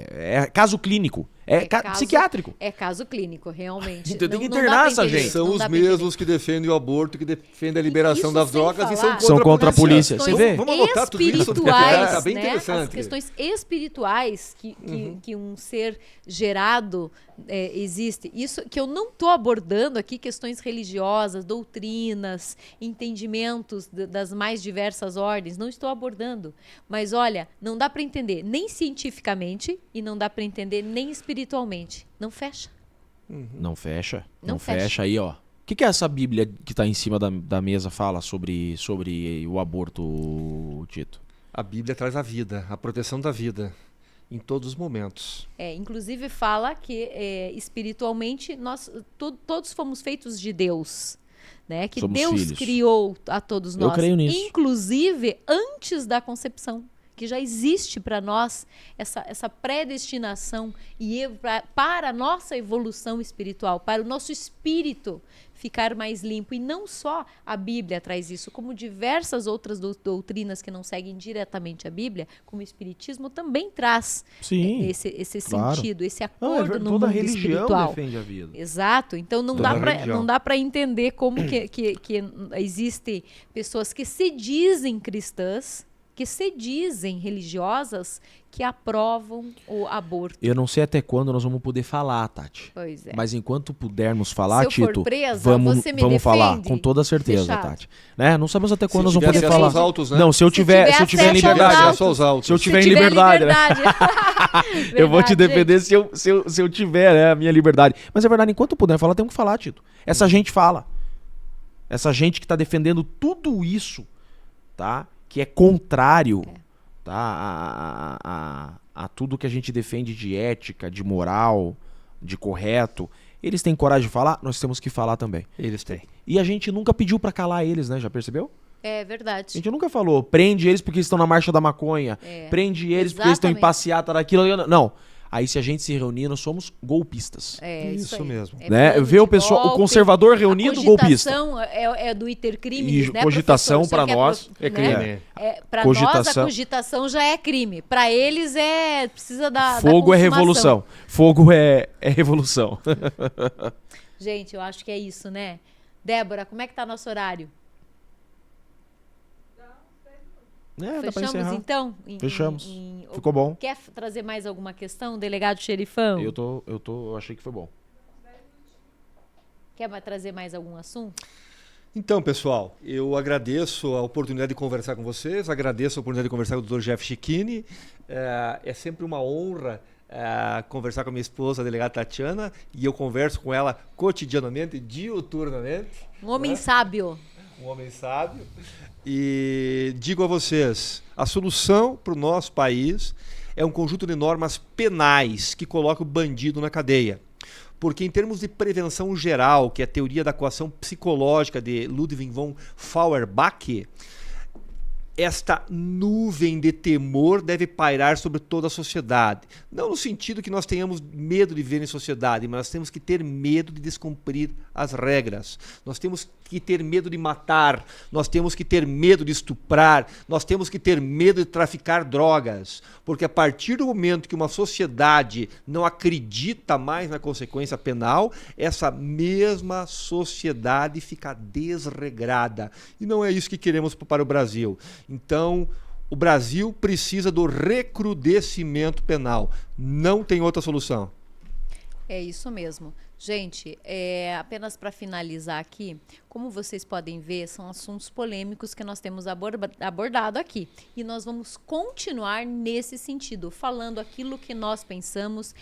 [SPEAKER 3] é caso clínico. É, psiquiátrico.
[SPEAKER 1] É caso clínico, realmente.
[SPEAKER 3] Então tem que
[SPEAKER 1] Não dá
[SPEAKER 3] internar
[SPEAKER 1] pra
[SPEAKER 3] essa
[SPEAKER 1] entender,
[SPEAKER 3] gente.
[SPEAKER 2] São
[SPEAKER 1] não
[SPEAKER 2] os
[SPEAKER 1] dá pra entender.
[SPEAKER 2] mesmos que defendem o aborto, que defendem a liberação
[SPEAKER 1] Isso
[SPEAKER 2] das
[SPEAKER 1] sem
[SPEAKER 2] drogas e
[SPEAKER 1] falar
[SPEAKER 3] São contra a polícia. Você vê?
[SPEAKER 2] Vamos anotar tudo isso.
[SPEAKER 1] Espirituais,
[SPEAKER 2] Tá bem
[SPEAKER 1] né?
[SPEAKER 2] interessante.
[SPEAKER 1] As questões espirituais que um ser gerado existe. Isso que eu não estou abordando aqui, questões religiosas, doutrinas, entendimentos das mais diversas ordens, não estou abordando. Mas olha, não dá para entender nem cientificamente e não dá para entender nem espiritualmente. Não fecha.
[SPEAKER 3] Não fecha.
[SPEAKER 1] Não
[SPEAKER 3] Não
[SPEAKER 1] fecha.
[SPEAKER 3] fecha aí, ó. O que é essa Bíblia que tá em cima da mesa fala sobre o aborto, Tito?
[SPEAKER 2] A Bíblia traz a vida, a proteção da vida, em todos os momentos.
[SPEAKER 1] Inclusive fala que espiritualmente nós todos fomos feitos de Deus, né? Que
[SPEAKER 3] Somos
[SPEAKER 1] Deus
[SPEAKER 3] filhos.
[SPEAKER 1] criou a todos
[SPEAKER 3] Eu
[SPEAKER 1] nós,
[SPEAKER 3] creio nisso.
[SPEAKER 1] inclusive antes da concepção, que já existe para nós essa predestinação para a nossa evolução espiritual, para o nosso espírito ficar mais limpo. E não só a Bíblia traz isso, como diversas outras doutrinas que não seguem diretamente a Bíblia, como o Espiritismo também traz
[SPEAKER 3] Sim,
[SPEAKER 1] esse
[SPEAKER 3] claro.
[SPEAKER 1] sentido, esse
[SPEAKER 3] Não,
[SPEAKER 1] acordo no
[SPEAKER 3] toda
[SPEAKER 1] mundo
[SPEAKER 3] religião
[SPEAKER 1] espiritual.
[SPEAKER 3] defende a vida.
[SPEAKER 1] Exato. Então não
[SPEAKER 2] Toda
[SPEAKER 1] dá pra,
[SPEAKER 2] religião.
[SPEAKER 1] não dá para entender como que existem pessoas que se dizem cristãs, que se dizem religiosas, que aprovam o aborto.
[SPEAKER 3] Eu não sei até quando nós vamos poder falar, Tati.
[SPEAKER 1] Pois é.
[SPEAKER 3] Mas enquanto pudermos falar,
[SPEAKER 1] Se eu for
[SPEAKER 3] Tito,
[SPEAKER 1] presa,
[SPEAKER 3] vamos
[SPEAKER 1] você me
[SPEAKER 3] vamos falar,
[SPEAKER 1] defende?
[SPEAKER 3] com toda certeza,
[SPEAKER 1] Fechado.
[SPEAKER 3] Tati. Né? Não sabemos até quando nós
[SPEAKER 2] Se
[SPEAKER 3] vamos
[SPEAKER 2] tiver
[SPEAKER 3] poder
[SPEAKER 2] acesso
[SPEAKER 3] falar.
[SPEAKER 2] aos autos, né?
[SPEAKER 3] Não, se eu tiver em
[SPEAKER 1] acesso aos
[SPEAKER 3] liberdade.
[SPEAKER 1] autos.
[SPEAKER 2] Acesso aos autos.
[SPEAKER 3] Se eu tiver em
[SPEAKER 1] tiver
[SPEAKER 3] liberdade, né? Eu vou te
[SPEAKER 1] Verdade,
[SPEAKER 3] defender se eu tiver, né, a minha liberdade. Mas é verdade, enquanto puder falar, temos que falar, Tito. Essa gente fala. Essa gente que tá defendendo tudo isso, tá? Que é contrário, tá? A tudo que a gente defende de ética, de moral, de correto. Eles têm coragem de falar, nós temos que falar também.
[SPEAKER 2] Eles têm.
[SPEAKER 3] E a gente nunca pediu pra calar eles, né? Já percebeu?
[SPEAKER 1] É
[SPEAKER 3] A
[SPEAKER 1] verdade.
[SPEAKER 3] gente nunca falou, prende eles porque eles estão na marcha da maconha, prende eles porque eles estão em
[SPEAKER 1] Exatamente.
[SPEAKER 3] passeata daquilo. Não. Aí se a gente se reunir, nós somos golpistas.
[SPEAKER 1] É
[SPEAKER 2] Isso
[SPEAKER 1] aí.
[SPEAKER 2] mesmo.
[SPEAKER 1] É
[SPEAKER 3] Né?
[SPEAKER 1] plano
[SPEAKER 3] Vê o
[SPEAKER 1] de
[SPEAKER 3] pessoal, o
[SPEAKER 1] golpe,
[SPEAKER 3] conservador reunido,
[SPEAKER 1] a
[SPEAKER 3] golpista.
[SPEAKER 1] cogitação é do iter crime,
[SPEAKER 3] E
[SPEAKER 1] né,
[SPEAKER 3] cogitação
[SPEAKER 1] professor?
[SPEAKER 3] pra
[SPEAKER 1] Só que
[SPEAKER 3] nós
[SPEAKER 2] é crime.
[SPEAKER 1] Para nós a
[SPEAKER 3] Cogitação.
[SPEAKER 1] cogitação já é crime. Para eles precisa da
[SPEAKER 3] Fogo é
[SPEAKER 1] consumação.
[SPEAKER 3] revolução. Fogo é revolução.
[SPEAKER 1] Gente, eu acho que é isso, né? Débora, como é que tá nosso horário?
[SPEAKER 3] Dá pra
[SPEAKER 1] Fechamos
[SPEAKER 3] encerrar.
[SPEAKER 1] então?
[SPEAKER 3] Fechamos. Ficou bom.
[SPEAKER 1] Quer trazer mais alguma questão, delegado xerifão?
[SPEAKER 3] Eu achei que foi bom.
[SPEAKER 1] Quer trazer mais algum assunto?
[SPEAKER 2] Então, pessoal, eu agradeço a oportunidade de conversar com vocês, agradeço a oportunidade de conversar com o Dr. Jeff Cecchini. É sempre uma honra conversar com a minha esposa, a delegada Tatiana, e eu converso com ela cotidianamente, diuturnamente.
[SPEAKER 1] Um homem sábio.
[SPEAKER 2] Um homem sábio. E digo a vocês, a solução para o nosso país é um conjunto de normas penais que coloca o bandido na cadeia. Porque em termos de prevenção geral, que é a teoria da coação psicológica de Ludwig von Feuerbach, esta nuvem de temor deve pairar sobre toda a sociedade. Não no sentido que nós tenhamos medo de viver em sociedade, mas nós temos que ter medo de descumprir as regras. Nós temos que ter medo de matar, nós temos que ter medo de estuprar, nós temos que ter medo de traficar drogas. Porque a partir do momento que uma sociedade não acredita mais na consequência penal, essa mesma sociedade fica desregrada. E não é isso que queremos para o Brasil. Então, o Brasil precisa do recrudescimento penal. Não tem outra solução.
[SPEAKER 1] É isso mesmo. Gente, apenas para finalizar aqui, como vocês podem ver, são assuntos polêmicos que nós temos abordado aqui. E nós vamos continuar nesse sentido, falando aquilo que nós pensamos,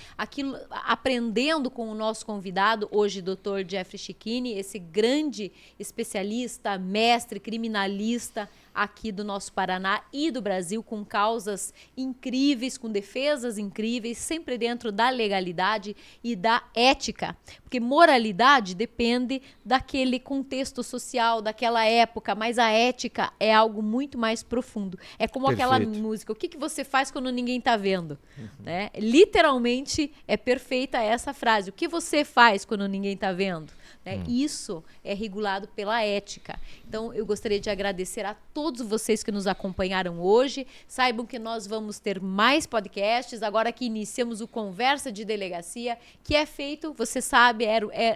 [SPEAKER 1] aprendendo com o nosso convidado, hoje, Dr. Jeffrey Cicchini, esse grande especialista, mestre, criminalista aqui do nosso Paraná e do Brasil, com causas incríveis, com defesas incríveis, sempre dentro da legalidade e da ética. Porque moralidade depende daquele contexto social, daquela época, mas a ética é algo muito mais profundo. É como aquela música, o que você faz quando ninguém está vendo? Né? Literalmente é perfeita essa frase, o que você faz quando ninguém está vendo? Né? Isso é regulado pela ética. Então, eu gostaria de agradecer a todos vocês que nos acompanharam hoje. Saibam que nós vamos ter mais podcasts, agora que iniciamos o Conversa de Delegacia, que é feito, você sabe,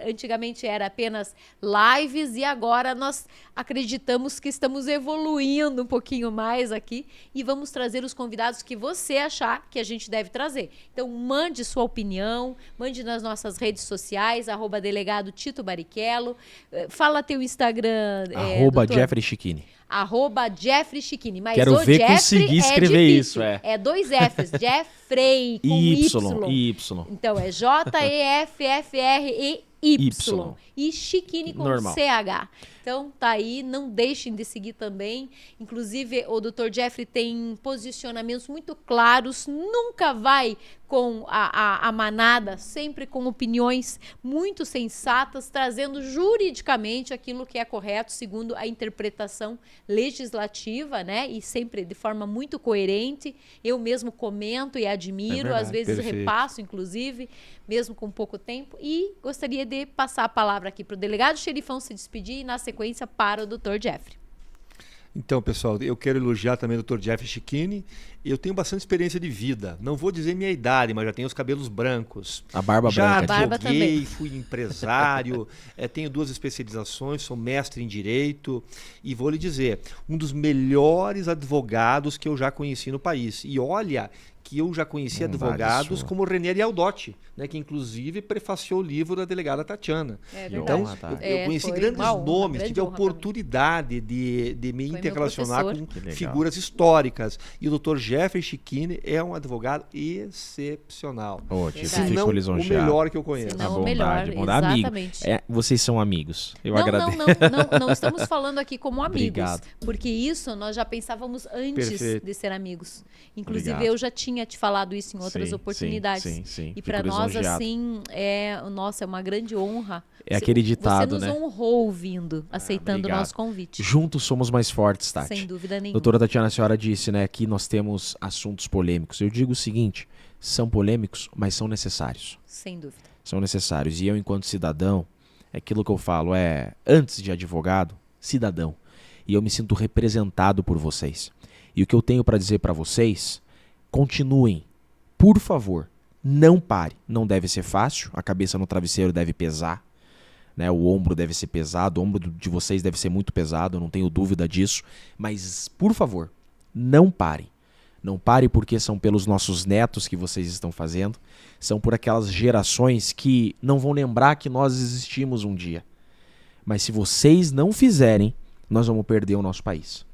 [SPEAKER 1] antigamente era apenas lives e agora nós acreditamos que estamos evoluindo um pouquinho mais aqui e vamos trazer os convidados que você achar que a gente deve trazer. Então, mande sua opinião, mande nas nossas redes sociais, @delegado Tito Barrichello, fala teu Instagram,
[SPEAKER 3] Jeffrey Cicchini.
[SPEAKER 1] Jeffrey Cicchini. Mas
[SPEAKER 3] quero ver
[SPEAKER 1] Jeffrey
[SPEAKER 3] conseguir escrever isso.
[SPEAKER 1] É 2 Fs, Jeffrey com
[SPEAKER 3] Y.
[SPEAKER 1] Então é Jeffrey e Cicchini com
[SPEAKER 3] Normal.
[SPEAKER 1] CH. Então tá aí, não deixem de seguir também. Inclusive o Dr. Jeffrey tem posicionamentos muito claros, nunca vai com a manada, sempre com opiniões muito sensatas, trazendo juridicamente aquilo que é correto, segundo a interpretação legislativa, né? E sempre de forma muito coerente. Eu mesmo comento e admiro, às vezes repasso, inclusive, mesmo com pouco tempo. E gostaria de passar a palavra aqui para o delegado Xerifão se despedir e, na sequência, para o Dr. Jeffrey.
[SPEAKER 2] Então, pessoal, eu quero elogiar também o Dr. Jeffrey Cicchini. Eu tenho bastante experiência de vida. Não vou dizer minha idade, mas já tenho os cabelos brancos.
[SPEAKER 3] A barba branca.
[SPEAKER 2] Já advoguei, fui empresário, tenho 2 especializações, sou mestre em Direito. E vou lhe dizer, um dos melhores advogados que eu já conheci no país. E olha que eu já conheci advogados como René Rialdotti, né, que inclusive prefaciou o livro da delegada Tatiana. Então, eu conheci grandes nomes, tive a oportunidade de me interrelacionar com figuras históricas. E o Dr. Jeffrey Cicchini é um advogado excepcional. Se não o melhor que eu conheço.
[SPEAKER 1] A bondade, exatamente.
[SPEAKER 3] Vocês são amigos. Eu
[SPEAKER 1] não,
[SPEAKER 3] agradeço.
[SPEAKER 1] Não estamos falando aqui como amigos.
[SPEAKER 3] Obrigado.
[SPEAKER 1] Porque isso nós já pensávamos antes de ser amigos. Inclusive,
[SPEAKER 3] Obrigado.
[SPEAKER 1] eu já tinha te falado isso em outras oportunidades.
[SPEAKER 3] Sim.
[SPEAKER 1] E para nós, assim, é uma grande honra.
[SPEAKER 3] É aquele ditado,
[SPEAKER 1] né? Você nos honrou ouvindo, aceitando o nosso convite.
[SPEAKER 3] Juntos somos mais fortes, Tati.
[SPEAKER 1] Sem dúvida nenhuma.
[SPEAKER 3] Doutora Tatiana, a senhora disse, né, que nós temos assuntos polêmicos. Eu digo o seguinte, são polêmicos, mas são necessários.
[SPEAKER 1] Sem dúvida.
[SPEAKER 3] São necessários. E eu, enquanto cidadão, aquilo que eu falo antes de advogado, cidadão. E eu me sinto representado por vocês. E o que eu tenho para dizer para vocês, continuem. Por favor, não pare. Não deve ser fácil, a cabeça no travesseiro deve pesar. Né, o ombro deve ser pesado, o ombro de vocês deve ser muito pesado, eu não tenho dúvida disso. Mas, por favor, não parem. Não pare porque são pelos nossos netos que vocês estão fazendo. São por aquelas gerações que não vão lembrar que nós existimos um dia. Mas se vocês não fizerem, nós vamos perder o nosso país.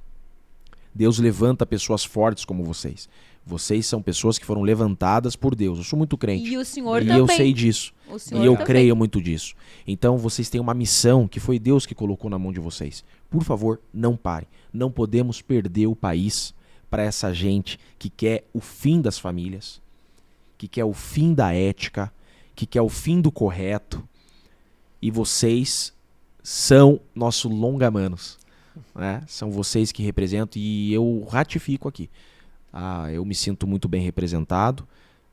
[SPEAKER 3] Deus levanta pessoas fortes como vocês. Vocês são pessoas que foram levantadas por Deus. Eu sou muito crente.
[SPEAKER 1] E o senhor
[SPEAKER 3] também.
[SPEAKER 1] E
[SPEAKER 3] eu sei disso. E eu creio muito disso. Então vocês têm uma missão que foi Deus que colocou na mão de vocês. Por favor, não parem. Não podemos perder o país para essa gente que quer o fim das famílias, que quer o fim da ética, que quer o fim do correto. E vocês são nosso longa-manos. Né? São vocês que representam e eu ratifico aqui. Eu me sinto muito bem representado.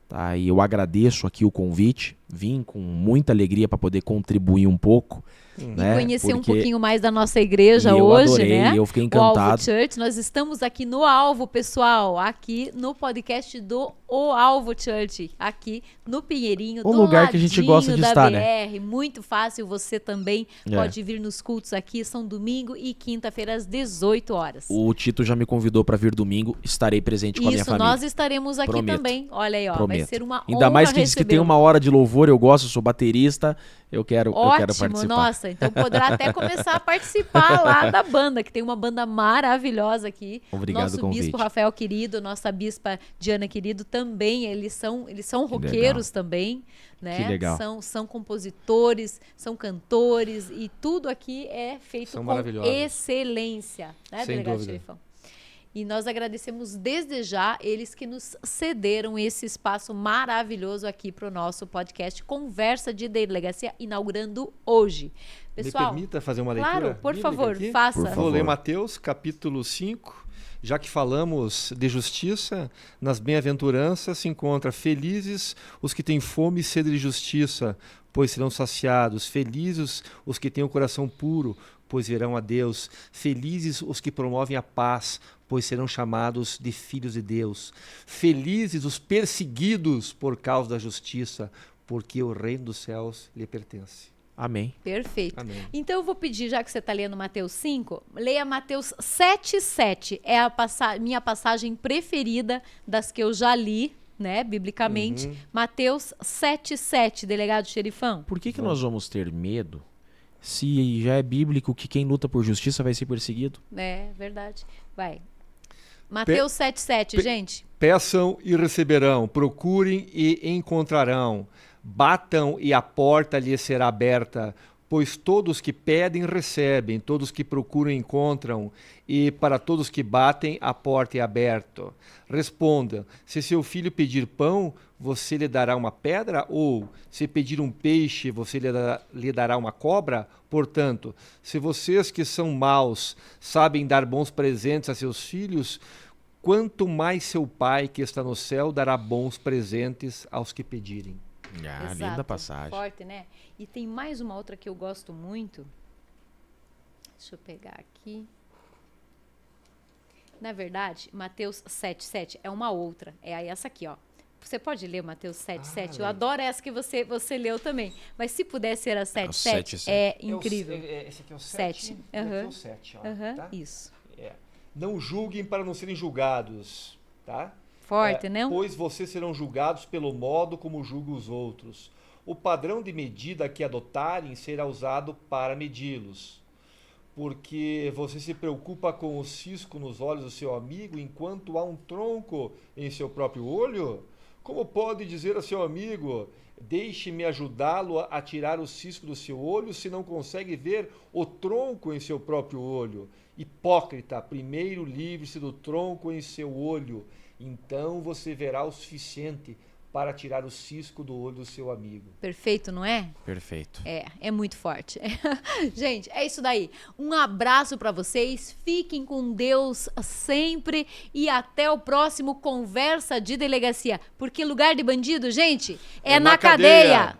[SPEAKER 3] Tá? E eu agradeço aqui o convite. Vim com muita alegria para poder contribuir um pouco. Né?
[SPEAKER 1] E conhecer um pouquinho mais da nossa igreja hoje,
[SPEAKER 3] adorei,
[SPEAKER 1] né?
[SPEAKER 3] Eu fiquei encantado.
[SPEAKER 1] O Alvo Church. Nós estamos aqui no Alvo, pessoal. Aqui no podcast do O Alvo Church. Aqui no Pinheirinho.
[SPEAKER 3] Um lugar que a gente gosta de estar,
[SPEAKER 1] BR.
[SPEAKER 3] né?
[SPEAKER 1] Muito fácil. Você também pode vir nos cultos aqui. São domingo e quinta-feira às 18 horas.
[SPEAKER 3] O Tito já me convidou para vir domingo. Estarei presente com a minha família.
[SPEAKER 1] Isso, nós estaremos aqui também. Olha aí, ó.
[SPEAKER 3] Prometo.
[SPEAKER 1] Vai ser uma honra
[SPEAKER 3] Ainda mais que diz que tem uma hora de louvor louvor, eu gosto, eu sou baterista, eu quero
[SPEAKER 1] Ótimo,
[SPEAKER 3] participar.
[SPEAKER 1] nossa, então poderá até começar a participar lá da banda, que tem uma banda maravilhosa aqui.
[SPEAKER 3] Obrigado
[SPEAKER 1] Nosso
[SPEAKER 3] pelo convite.
[SPEAKER 1] bispo Rafael querido, nossa bispa Diana querido também, eles são
[SPEAKER 3] Que
[SPEAKER 1] roqueiros
[SPEAKER 3] legal.
[SPEAKER 1] também, né?
[SPEAKER 3] Que legal.
[SPEAKER 1] São compositores, são cantores e tudo aqui é feito
[SPEAKER 2] São
[SPEAKER 1] com
[SPEAKER 2] maravilhosos.
[SPEAKER 1] excelência, né,
[SPEAKER 2] Sem
[SPEAKER 1] delegado
[SPEAKER 2] dúvida.
[SPEAKER 1] Xerifão? E nós agradecemos desde já eles que nos cederam esse espaço maravilhoso aqui para o nosso podcast Conversa de Delegacia, inaugurando hoje. Pessoal,
[SPEAKER 2] Me permita fazer uma leitura
[SPEAKER 1] claro, por
[SPEAKER 2] bíblica
[SPEAKER 1] favor,
[SPEAKER 2] aqui?
[SPEAKER 1] faça.
[SPEAKER 3] Por
[SPEAKER 2] Vou
[SPEAKER 3] favor.
[SPEAKER 2] ler Mateus, capítulo 5. Já que falamos de justiça, nas bem-aventuranças se encontra felizes os que têm fome e sede de justiça, pois serão saciados. Felizes os que têm o coração puro, pois verão a Deus. Felizes os que promovem a paz, pois serão chamados de filhos de Deus. Felizes os perseguidos por causa da justiça, porque o reino dos céus lhe pertence.
[SPEAKER 3] Amém.
[SPEAKER 1] Perfeito.
[SPEAKER 2] Amém.
[SPEAKER 1] Então eu vou pedir, já que você está lendo Mateus 5, leia Mateus 7,7. É a minha passagem preferida das que eu já li, né, biblicamente. Mateus 7,7, delegado Xerifão.
[SPEAKER 3] Por que nós vamos ter medo se já é bíblico que quem luta por justiça vai ser perseguido?
[SPEAKER 1] É, verdade. Vai. Mateus 7,7, gente.
[SPEAKER 2] Peçam e receberão, procurem e encontrarão, batam e a porta lhes será aberta, pois todos que pedem recebem, todos que procuram encontram, e para todos que batem a porta é aberta. Responda: se seu filho pedir pão, você lhe dará uma pedra? Ou se pedir um peixe, você lhe dará uma cobra? Portanto, se vocês que são maus sabem dar bons presentes a seus filhos, quanto mais seu Pai que está no céu dará bons presentes aos que pedirem.
[SPEAKER 3] Ah,
[SPEAKER 1] Exato.
[SPEAKER 3] linda passagem.
[SPEAKER 1] Forte, né? E tem mais uma outra que eu gosto muito. Deixa eu pegar aqui. Na verdade, Mateus 7,7 é uma outra. É essa aqui, ó. Você pode ler Mateus 7,7? Eu adoro essa que você leu também. Mas se puder ser a 7,7, é incrível.
[SPEAKER 2] Esse aqui é o
[SPEAKER 1] 7.
[SPEAKER 2] 7. Esse aqui é o 7, ó,
[SPEAKER 1] Aham,
[SPEAKER 2] tá?
[SPEAKER 1] isso.
[SPEAKER 2] Não julguem para não serem julgados, tá?
[SPEAKER 1] Forte, né?
[SPEAKER 2] Pois vocês serão julgados pelo modo como julgam os outros. O padrão de medida que adotarem será usado para medi-los. Porque você se preocupa com o cisco nos olhos do seu amigo enquanto há um tronco em seu próprio olho? Como pode dizer a seu amigo: deixe-me ajudá-lo a tirar o cisco do seu olho, se não consegue ver o tronco em seu próprio olho? Hipócrita, primeiro livre-se do tronco em seu olho, então você verá o suficiente para tirar o cisco do olho do seu amigo.
[SPEAKER 1] Perfeito, não é?
[SPEAKER 3] Perfeito.
[SPEAKER 1] É muito forte. Gente, é isso daí. Um abraço pra vocês. Fiquem com Deus sempre e até o próximo Conversa de Delegacia. Porque lugar de bandido, gente, é na cadeia.